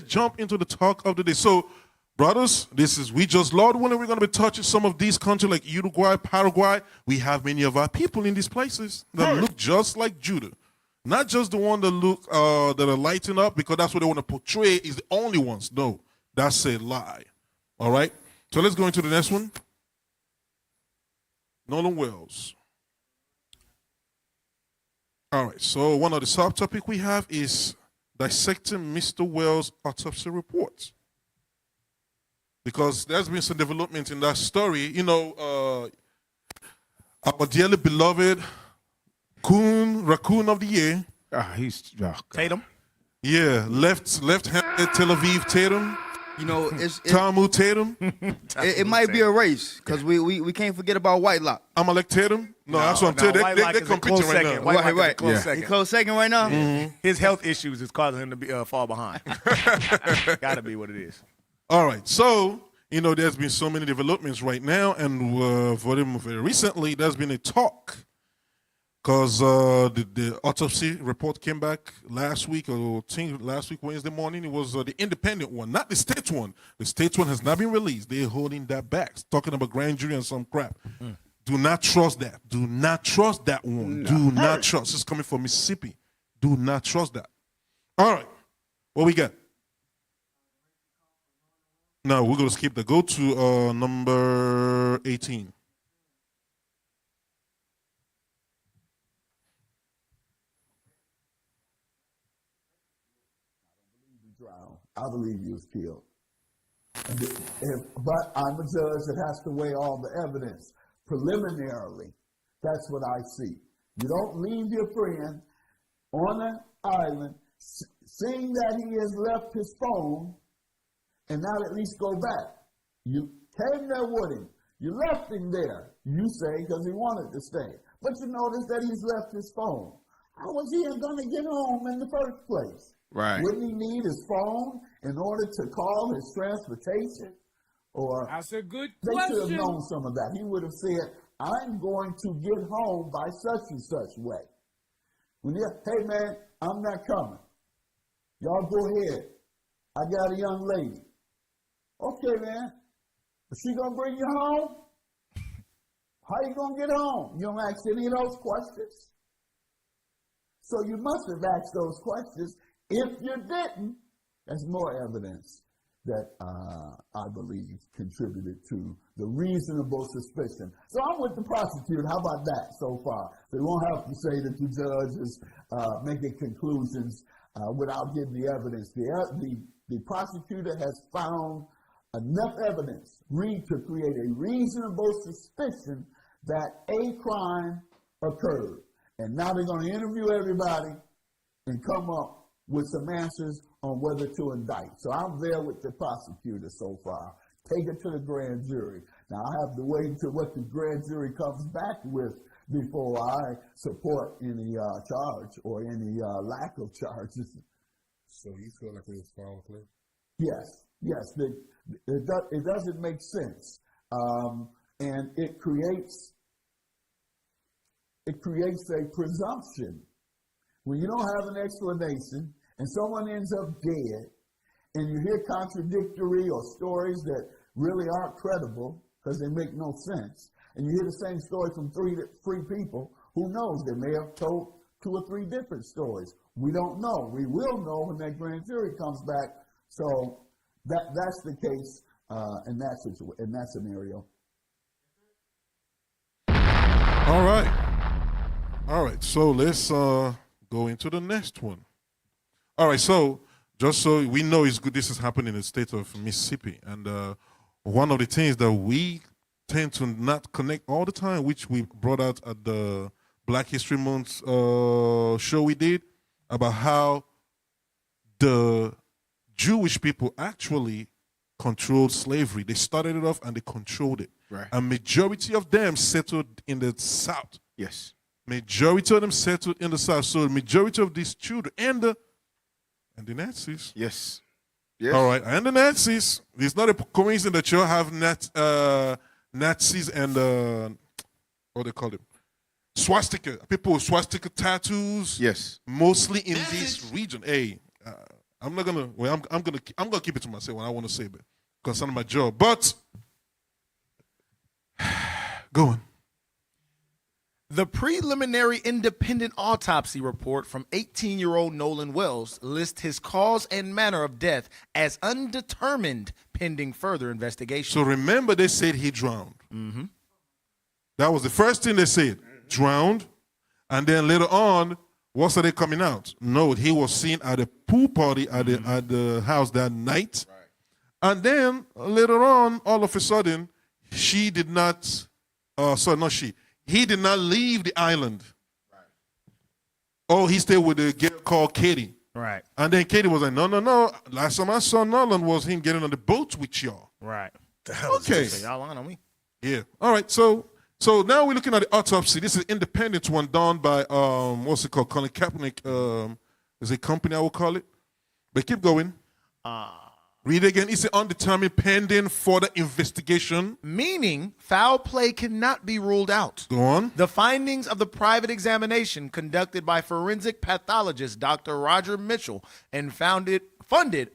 jump into the talk of the day. So, brothers, Lord willing, we're going to be touching some of these countries like Uruguay, Paraguay. We have many of our people in these places that look just like Judah. Not just the one that look that are lighting up because that's what they want to portray is the only ones. No, that's a lie. All right, so let's go into the next one. Nolan Wells. All right, so one of the subtopic we have is dissecting Mr. Wells' autopsy report. Because there's been some development in that story. You know, our dearly beloved Raccoon of the Year. Tatum. Yeah, left-handed Tel Aviv Tatum. You know, it's Talmud Tatum. It might be a race because we can't forget about Whitelock. Amalek Tatum. No, that's what I'm telling you. They're competing right now. Right. He close second right now. Mm-hmm. His health issues is causing him to be fall behind. Gotta be what it is. All right, so, you know, there's been so many developments right now, and very recently, there's been a talk, because the autopsy report came back last week, Wednesday morning. It was the independent one, not the state one. The state one has not been released. They're holding that back, talking about grand jury and some crap. Do not trust that. Do not trust that one. No. Do not trust. This is coming from Mississippi. Do not trust that. All right, what we got? No, we're going to skip that. Go to number 18. I believe he was killed. But I'm a judge that has to weigh all the evidence. Preliminarily, that's what I see. You don't leave your friend on an island, seeing that he has left his phone, and not at least go back. You came there with him. You left him there, you say, because he wanted to stay. But you notice that he's left his phone. How was he going to get home in the first place? Right. Wouldn't he need his phone in order to call his transportation? Or that's a good they question. should have known some of that. He would have said, I'm going to get home by such and such way. When you, hey man, I'm not coming. Y'all go ahead. I got a young lady. Okay, man. Is she going to bring you home? How you going to get home? You don't ask any of those questions? So you must have asked those questions. If you didn't, that's more evidence that I believe contributed to the reasonable suspicion. So I'm with the prosecutor. How about that so far? They won't have to say that the judge is making conclusions without getting the evidence. The prosecutor has found enough evidence to create a reasonable suspicion that a crime occurred. And now they're going to interview everybody and come up with some answers on whether to indict. So I'm there with the prosecutor so far. Take it to the grand jury. Now I have to wait until what the grand jury comes back with before I support any charge or any lack of charges. So you feel like it was foul play? Yes. It doesn't make sense. And it creates a presumption. When you don't have an explanation and someone ends up dead and you hear contradictory or stories that really aren't credible because they make no sense, and you hear the same story from three people, who knows? They may have told 2 or 3 different stories. We don't know. We will know when that grand jury comes back. So that's the case in that scenario. All right. So let's go into the next one. All right. So just so we know, it's good. This is happening in the state of Mississippi, and one of the things that we tend to not connect all the time, which we brought out at the Black History Month show we did, about how the Jewish people actually controlled slavery. They started it off and they controlled it. Right. A majority of them settled in the South. Yes. Majority of them settled in the South. So the majority of these children and the Nazis. Yes. All right. And the Nazis. It's not a coincidence that you have Nazis and what they call it? Swastika. People with swastika tattoos. Yes. Mostly in this region. Hey, I'm not gonna. Well, I'm gonna keep it to myself when I want to say it concerning my job. But go on. The preliminary independent autopsy report from 18-year-old Nolan Wells lists his cause and manner of death as undetermined pending further investigation. So remember, they said he drowned. Mm-hmm. That was the first thing they said. Drowned. And then later on, what are they coming out? No, he was seen at a pool party at the house that night. Right. And then later on, all of a sudden, he did not leave the island. Right. Oh, he stayed with a girl called Katie. Right. And then Katie was like, no. Last time I saw Nolan was him getting on the boat with y'all. Right. Okay. Y'all lying on me. Yeah. All right. So now we're looking at the autopsy. This is an independent one done by what's it called? Colin Kaepernick. Is a company I will call it. But keep going. Read it again. It's an undetermined pending further investigation. Meaning foul play cannot be ruled out. Go on. The findings of the private examination conducted by forensic pathologist Dr. Roger Mitchell and funded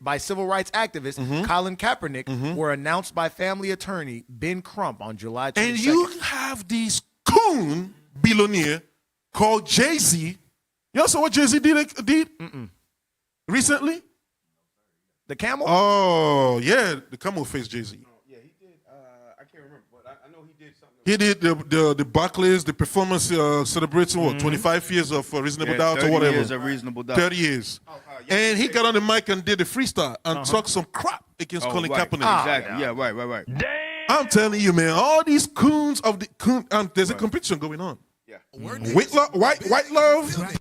by civil rights activist Colin Kaepernick were announced by family attorney Ben Crump on July 22nd. And you have this coon billionaire called Jay-Z. You also what Jay-Z did? Recently? The camel? Oh, yeah. The camel faced Jay-Z. Yeah, he did. I can't remember, but I know he did something. He did the Barclays, the performance celebrating 25 years of Reasonable Doubt or whatever. 30 years of Reasonable Doubt. 30 years. And he got on the mic and did the freestyle and talked some crap against Colin Kaepernick. Exactly. Yeah, right. Damn. I'm telling you, man, all these coons of the there's a competition going on. Yeah. White Love,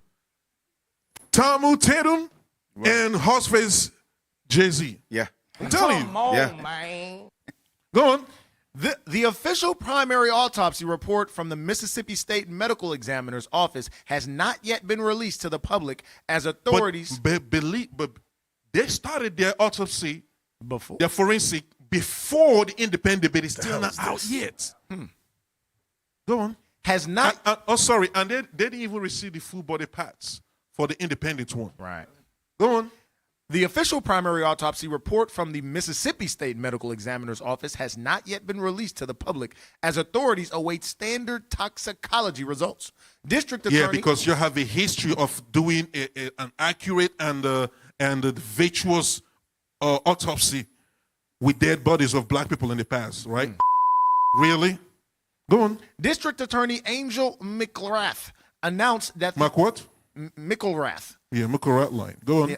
Tamu Tatum, and Horseface Jay-Z. Yeah. I'm telling you. Come on, man. Go on. The official primary autopsy report from the Mississippi State Medical Examiner's Office has not yet been released to the public as authorities. But they started their autopsy before their forensic before the independent, but it's still not out yet. Go on. Has not. And they didn't even receive the full body parts for the independent one. Right. Go on. The official primary autopsy report from the Mississippi State Medical Examiner's Office has not yet been released to the public as authorities await standard toxicology results. District Attorney... Yeah, because you have a history of doing an accurate and virtuous autopsy with dead bodies of black people in the past, right? Really? Go on. District Attorney Angel McGrath announced that... What? McElrath. Yeah, Ratlines. Go on. Yeah.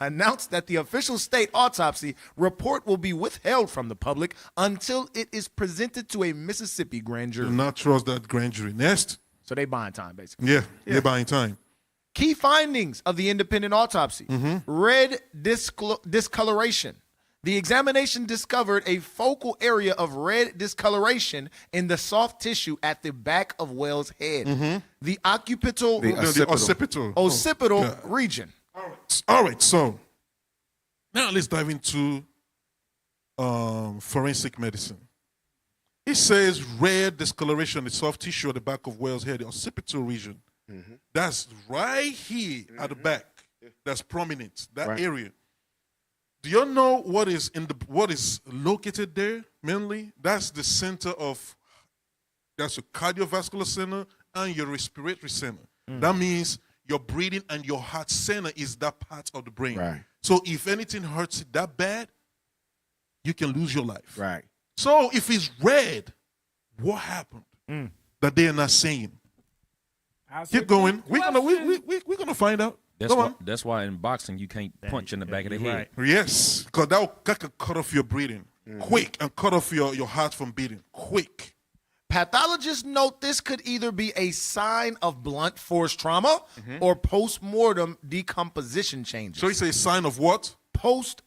Announced that the official state autopsy report will be withheld from the public until it is presented to a Mississippi grand jury. Do not trust that grand jury. Next. So they buying time, basically. Yeah, they're buying time. Key findings of the independent autopsy. Red discoloration. The examination discovered a focal area of red discoloration in the soft tissue at the back of Well's head. The occipital region. All right, so now let's dive into forensic medicine. It says red discoloration in the soft tissue at the back of Well's head, the occipital region. That's right here at the back. That's prominent, that area. Do you know what is located there mainly? That's the center of, that's your cardiovascular center and your respiratory center. That means your breathing and your heart center is that part of the brain. Right. So if anything hurts it that bad, you can lose your life. Right. So if it's red, what happened that they are not saying? Keep going. We're gonna find out. That's why in boxing you can't punch in the back of the head. Yes, because that can cut off your breathing quick and cut off your heart from beating quick. Pathologists note this could either be a sign of blunt force trauma or post-mortem decomposition changes. So it's a sign of what? Blunt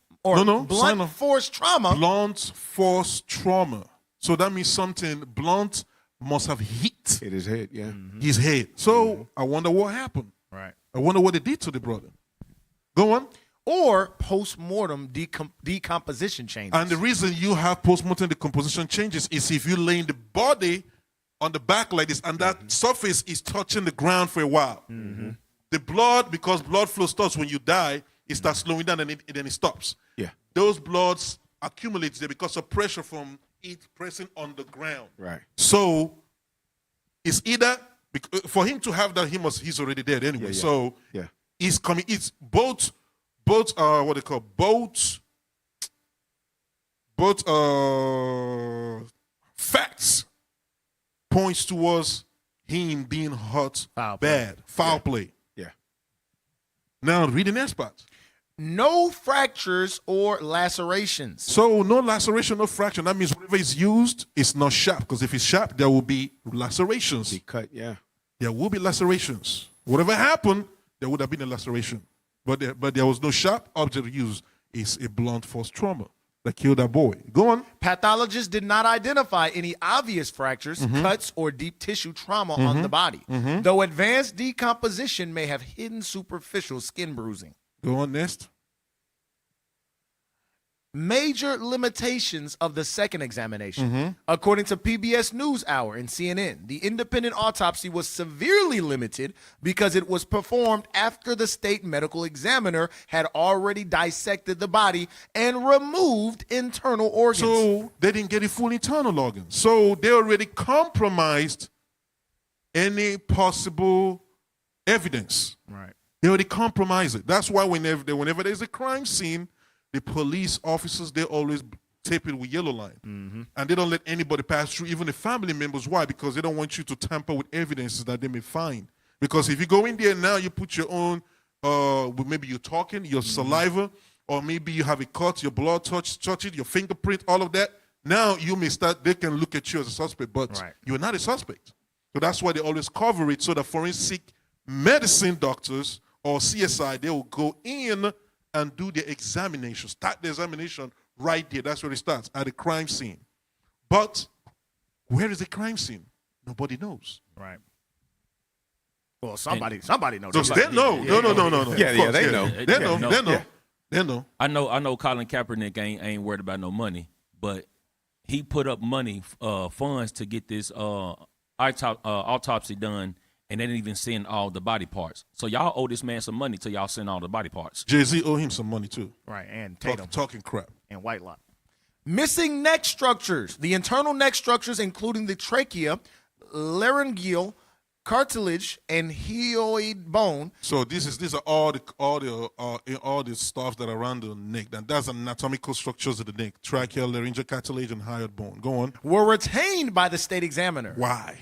force trauma. Blunt force trauma. So that means something blunt must have hit his head, yeah. His head. So I wonder what happened. Right. I wonder what they did to the brother. Go on. Or post-mortem decomposition changes. And the reason you have post-mortem decomposition changes is if you lay the body on the back like this and that surface is touching the ground for a while. The blood, because blood flow stops when you die, it starts slowing down and then it stops. Yeah. Those bloods accumulate there because of pressure from it pressing on the ground. Right. So it's either, for him to have that, he's already dead anyway. So he's coming, it's both what they call both facts points towards him being hurt foul play. Yeah. Now read the next part. No fractures or lacerations. So no laceration, no fracture. That means whatever is used is not sharp, because if it's sharp, there will be lacerations. Be cut, yeah. There will be lacerations. Whatever happened, there would have been a laceration. But there was no sharp object used. It's a blunt force trauma that killed that boy. Go on. Pathologists did not identify any obvious fractures, cuts, or deep tissue trauma on the body, though advanced decomposition may have hidden superficial skin bruising. Go on next. Major limitations of the second examination. According to PBS NewsHour and CNN, the independent autopsy was severely limited because it was performed after the state medical examiner had already dissected the body and removed internal organs. So they didn't get a full internal organ. So they already compromised any possible evidence. Right. They already compromise it. That's why whenever there's a crime scene, the police officers, they always tape it with yellow line. And they don't let anybody pass through, even the family members. Why? Because they don't want you to tamper with evidences that they may find. Because if you go in there now, you put your own, maybe you're talking, your saliva, or maybe you have a cut, your blood touch it, your fingerprint, all of that. Now you may start, they can look at you as a suspect, but you're not a suspect. So that's why they always cover it, so the forensic medicine doctors or CSI, they will go in and do the examination, start the examination right there. That's where it starts, at the crime scene. But where is the crime scene? Nobody knows. Right. Well, somebody knows. So they know. No. Yeah, they know. They know. I know Colin Kaepernick ain't worried about no money, but he put up money, funds to get this autopsy done and they didn't even send all the body parts. So y'all owe this man some money till y'all send all the body parts. Jay-Z owe him some money too. Right, and Tatum. Talking crap. And Whitelock. Missing neck structures. The internal neck structures, including the trachea, laryngeal, cartilage, and hyoid bone. So these are all the stuff that are around the neck. That's anatomical structures of the neck: trachea, laryngeal, cartilage, and hyoid bone. Go on. Were retained by the state examiner. Why?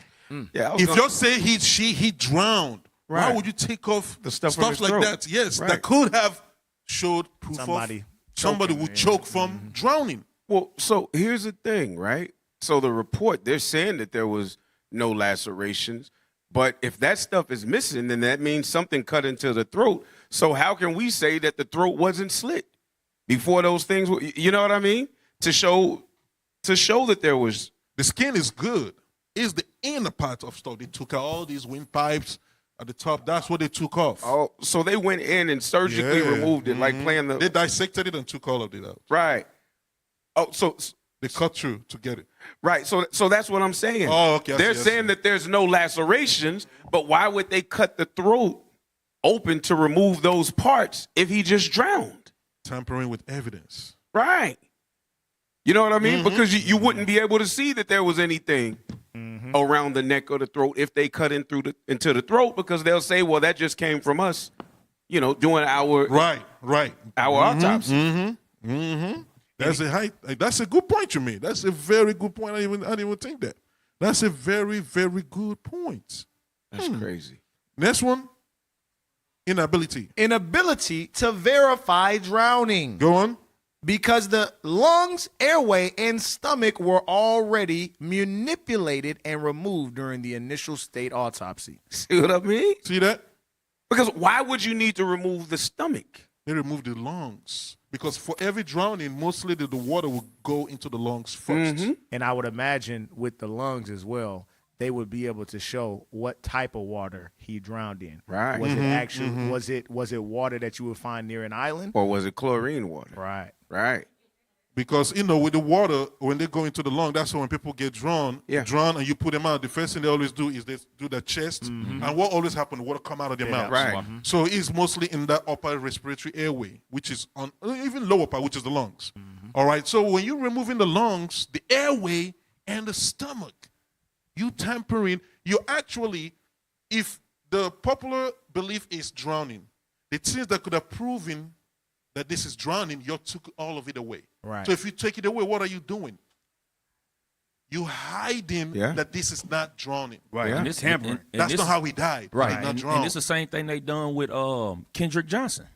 Yeah. If you say he drowned, why would you take off the stuff from his like throat? that? Yes, Right. that could have showed proof Somebody somebody choking, would choke from drowning. Well, so here's the thing, right? So the report, they're saying that there was no lacerations, but if that stuff is missing, then that means something cut into the throat. So how can we say that the throat wasn't slit before those things were, you know what I mean? To show that there was. The skin is good. It's the inner part of stuff. They took out all these windpipes at the top. That's what they took off. Oh, so they went in and surgically removed it, like playing the. They dissected it and took all of it out. Right. Oh, so they cut through to get it. Right. So that's what I'm saying. Oh, okay. They're saying that there's no lacerations, but why would they cut the throat open to remove those parts if he just drowned? Tampering with evidence. Right. You know what I mean? Because you wouldn't be able to see that there was anything around the neck or the throat if they cut into the throat, because they'll say, well, that just came from us, doing our autopsy. That's a good point you made. That's a very good point. I didn't even think that. That's a very, very good point. That's crazy. Next one. Inability to verify drowning. Go on. Because the lungs, airway, and stomach were already manipulated and removed during the initial state autopsy. See what I mean? See that? Because why would you need to remove the stomach? They removed the lungs. Because for every drowning, mostly the water will go into the lungs first. And I would imagine with the lungs as well, they would be able to show what type of water he drowned in. Right. Was it actually was it water that you would find near an island? Or was it chlorine water? Right. Right. Because, with the water, when they go into the lung, that's when people get drowned and you put them out. The first thing they always do is they do the chest. And what always happens, the water come out of their mouth. Right. So it's mostly in that upper respiratory airway, which is on even lower part, which is the lungs. All right. So when you're removing the lungs, the airway, and the stomach, you tampering, you actually, if the popular belief is drowning, the things that could have proven that this is drowning, you took all of it away. Right. So if you take it away, what are you doing? You hiding that this is not drowning. Right. Yeah. And this tampering. That's not how he died. Right. He not And drowned. it's the same thing they done with Kendrick Johnson.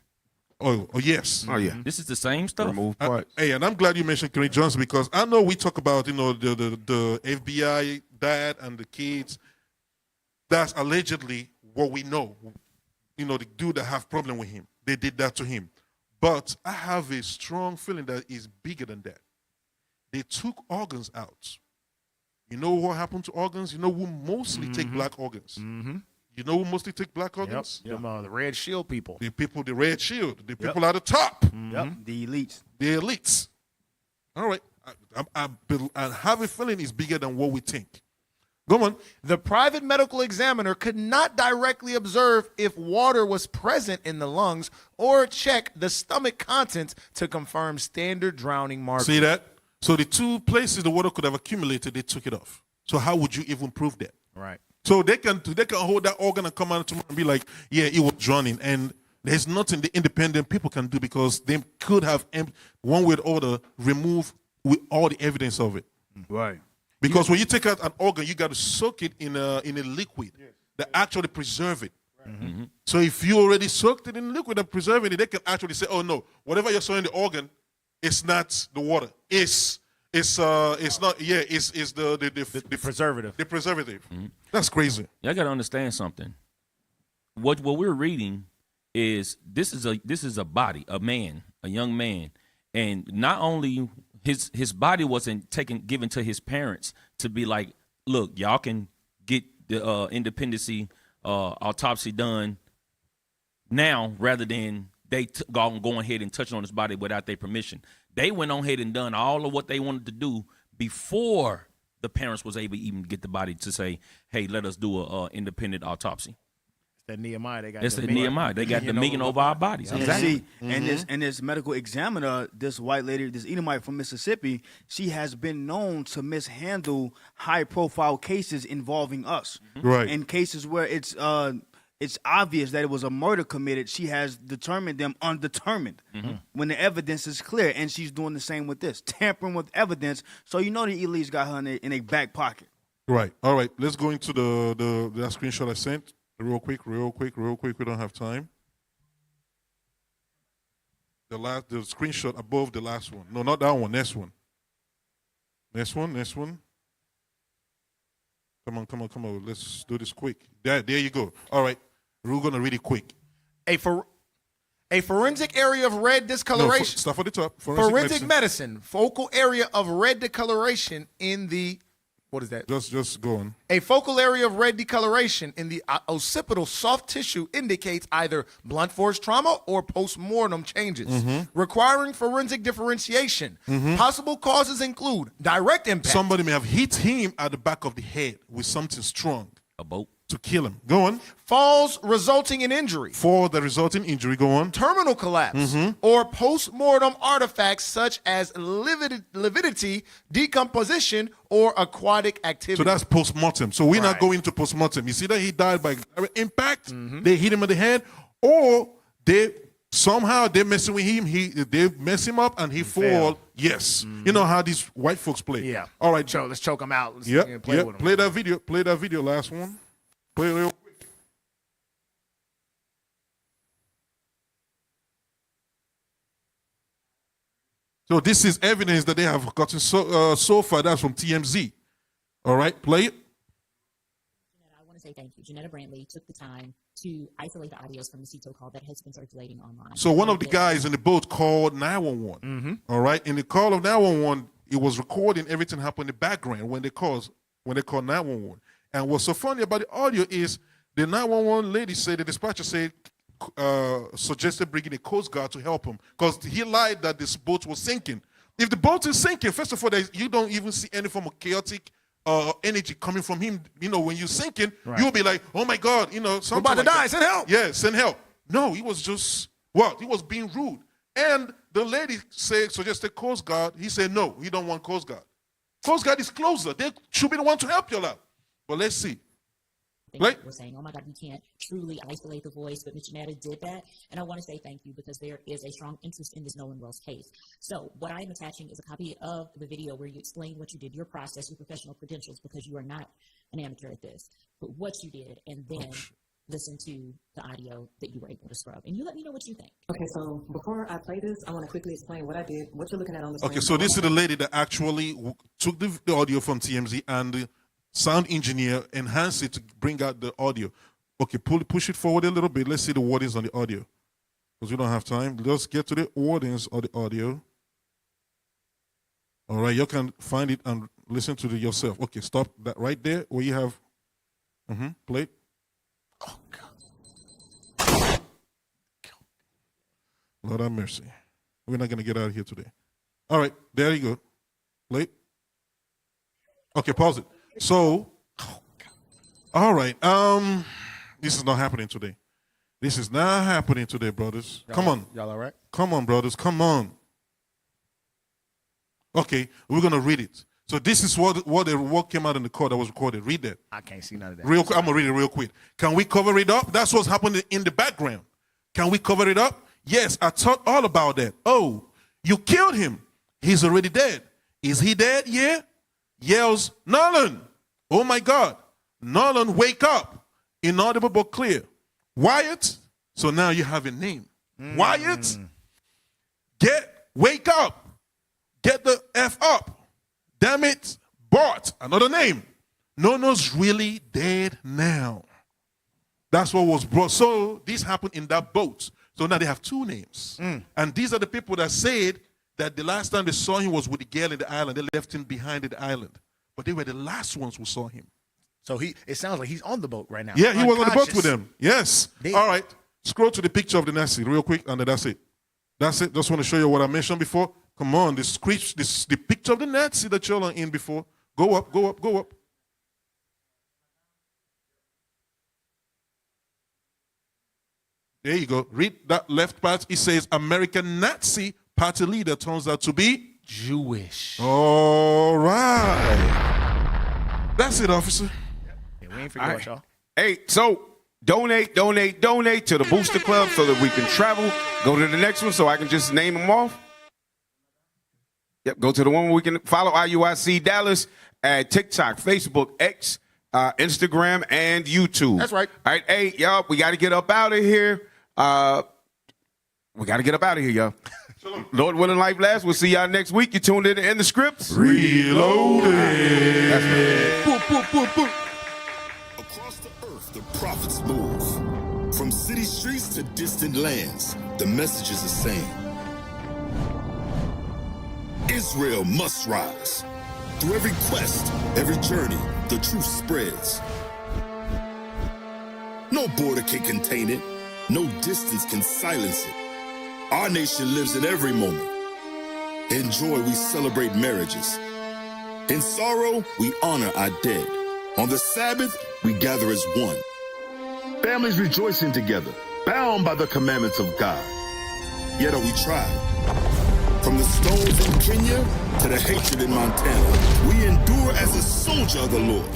Oh, yes. Oh, yeah. This is the same stuff. Remove parts. Hey, and I'm glad you mentioned Kendrick Johnson, because I know we talk about, the FBI dad and the kids. That's allegedly what we know. The dude that have problem with him. They did that to him. But I have a strong feeling that it's bigger than that. They took organs out. You know what happened to organs? You know who mostly take black organs? You know who mostly take black organs? Yep. The Red Shield people. The people, the Red Shield. The people at the top. Yep. The elites. The elites. All right. I have a feeling it's bigger than what we think. Go on. The private medical examiner could not directly observe if water was present in the lungs or check the stomach contents to confirm standard drowning markers. See that? So the two places the water could have accumulated, they took it off. So how would you even prove that? Right. So they can hold that organ and come out tomorrow and be like, yeah, it was drowning. And there's nothing the independent people can do, because they could have, one way or other, removed with all the evidence of it. Right. Because when you take out an organ, you got to soak it in a liquid that actually preserve it. So if you already soaked it in liquid and preserving it, they can actually say, oh no, whatever you're sowing the organ, it's not the water. It's not. Yeah, it's the preservative. The preservative. That's crazy. Y'all got to understand something. What we're reading is this is a body, a man, a young man, and not only his body wasn't given to his parents to be like, look, y'all can get the independency autopsy done now, rather than they go ahead and touch on his body without their permission. They went on ahead and done all of what they wanted to do before the parents was able to even get the body to say, hey, let us do a independent autopsy. That Nehemiah, they got It's the Nehemiah. They got dominion over our bodies. Exactly. And this medical examiner, this white lady, this Edomite from Mississippi, she has been known to mishandle high-profile cases involving us. Right. In cases where it's obvious that it was a murder committed, she has determined them undetermined when the evidence is clear, and she's doing the same with this, tampering with evidence. So you know the elites got her in a back pocket. Right. All right. Let's go into that screenshot I sent. Real quick. We don't have time. The screenshot above the last one. No, not that one. Next one. Next one. Come on. Let's do this quick. There you go. All right. We're gonna read it quick. A forensic area of red discoloration. No, stuff at the top. Forensic medicine. Focal area of red discoloration in the. What is that? Just go on. A focal area of red discoloration in the occipital soft tissue indicates either blunt force trauma or post-mortem changes, requiring forensic differentiation. Possible causes include direct impact. Somebody may have hit him at the back of the head with something strong. A boat. To kill him. Go on. Falls resulting in injury. For the resulting injury, go on. Terminal collapse or post-mortem artifacts such as lividity, decomposition, or aquatic activity. So that's post-mortem. So we're not going to post-mortem. You see that he died by impact, they hit him in the head, or they messing with him, they mess him up and he fall. Yes. You know how these white folks play. Yeah. All right. Let's choke him out. Play that video, last one. Play it real quick. So this is evidence that they have gotten so far. That's from TMZ. All right, play it. I want to say thank you. Janetta Brantley took the time to isolate the audios from the CETO call that has been circulating online. So one of the guys in the boat called 911. All right, in the call of 911, it was recording everything happened in the background when they called 911. And what's so funny about the audio is the 911 lady said, the dispatcher said, suggested bringing a Coast Guard to help him because he lied that this boat was sinking. If the boat is sinking, first of all, you don't even see any form of chaotic energy coming from him. You know, when you're sinking, you'll be like, oh my God, you know, we're about to die, send help. Yeah, send help. No, he was just, he was being rude. And the lady suggested Coast Guard. He said, no, he don't want Coast Guard. Coast Guard is closer. They should be the one to help you out. But let's see. We're saying, oh my God, we can't truly isolate the voice, but Ms. Janetta did that. And I want to say thank you because there is a strong interest in this Nolan Wells case. So what I am attaching is a copy of the video where you explain what you did, your process, your professional credentials, because you are not an amateur at this, but what you did, and then listen to the audio that you were able to scrub. And you let me know what you think. Okay, so before I play this, I want to quickly explain what I did, what you're looking at on the screen. Okay, so this is the lady that actually took the audio from TMZ and the sound engineer enhanced it to bring out the audio. Okay, push it forward a little bit. Let's see the wordings on the audio. Because we don't have time. Let's get to the wordings of the audio. All right, you can find it and listen to it yourself. Okay, stop that right there where you have play it. Oh, God. Lord have mercy. We're not going to get out of here today. All right, there you go. Play it. Okay, pause it. So, all right. This is not happening today. This is not happening today, brothers. Come on. Y'all all right? Come on, brothers. Come on. Okay, we're going to read it. So this is what came out in the court that was recorded. Read that. I can't see none of that. I'm going to read it real quick. Can we cover it up? That's what's happening in the background. Can we cover it up? Yes, I talked all about that. Oh, you killed him. He's already dead. Is he dead? Yeah. Yells, Nolan. Oh, my God. Nolan, wake up. Inaudible but clear. Wyatt. So now you have a name. Wyatt. Wake up. Get the F up. Damn it. Bart. Another name. Nono's really dead now. That's what was brought. So this happened in that boat. So now they have two names. And these are the people that said that the last time they saw him was with the girl in the island. They left him behind in the island. But they were the last ones who saw him. So it sounds like he's on the boat right now. Yeah, he was on the boat with them. Yes. All right. Scroll to the picture of the Nazi real quick, and then that's it. That's it. Just want to show you what I mentioned before. Come on, the picture of the Nazi that y'all are in before. Go up, go up, go up. There you go. Read that left part. It says American Nazi party leader turns out to be Jewish. All right. That's it, officer. Yeah, we ain't forget y'all. Hey, so donate to the Booster Club so that we can travel. Go to the next one so I can just name them off. Yep, go to the one where we can follow IUIC Dallas at TikTok, Facebook, X, Instagram, and YouTube. That's right. All right, hey, y'all, we got to get up out of here. Y'all. Lord willing, life lasts. We'll see y'all next week. You tuned in the scripts. Reloaded. That's right. Boom, boom, boom, boom. Across the earth, the prophets move. From city streets to distant lands, the message is the same. Israel must rise. Through every quest, every journey, the truth spreads. No border can contain it. No distance can silence it. Our nation lives in every moment. In joy, we celebrate marriages. In sorrow, we honor our dead. On the Sabbath, we gather as one. Families rejoicing together, bound by the commandments of God. Yet are we tried? From the stones in Kenya to the hatred in Montana, we endure as a soldier of the Lord.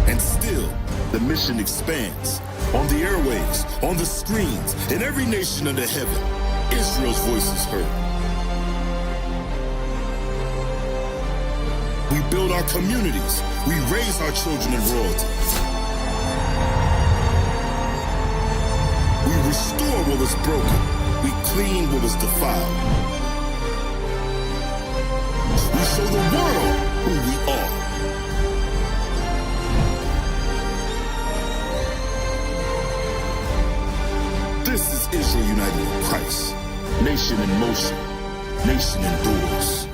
And still, the mission expands. On the airwaves, on the screens, in every nation under heaven, Israel's voice is heard. We build our communities. We raise our children in royalty. We restore what was broken. We clean what was defiled. We show the world who we are. This is Israel united in Christ. Nation in motion. Nation endures.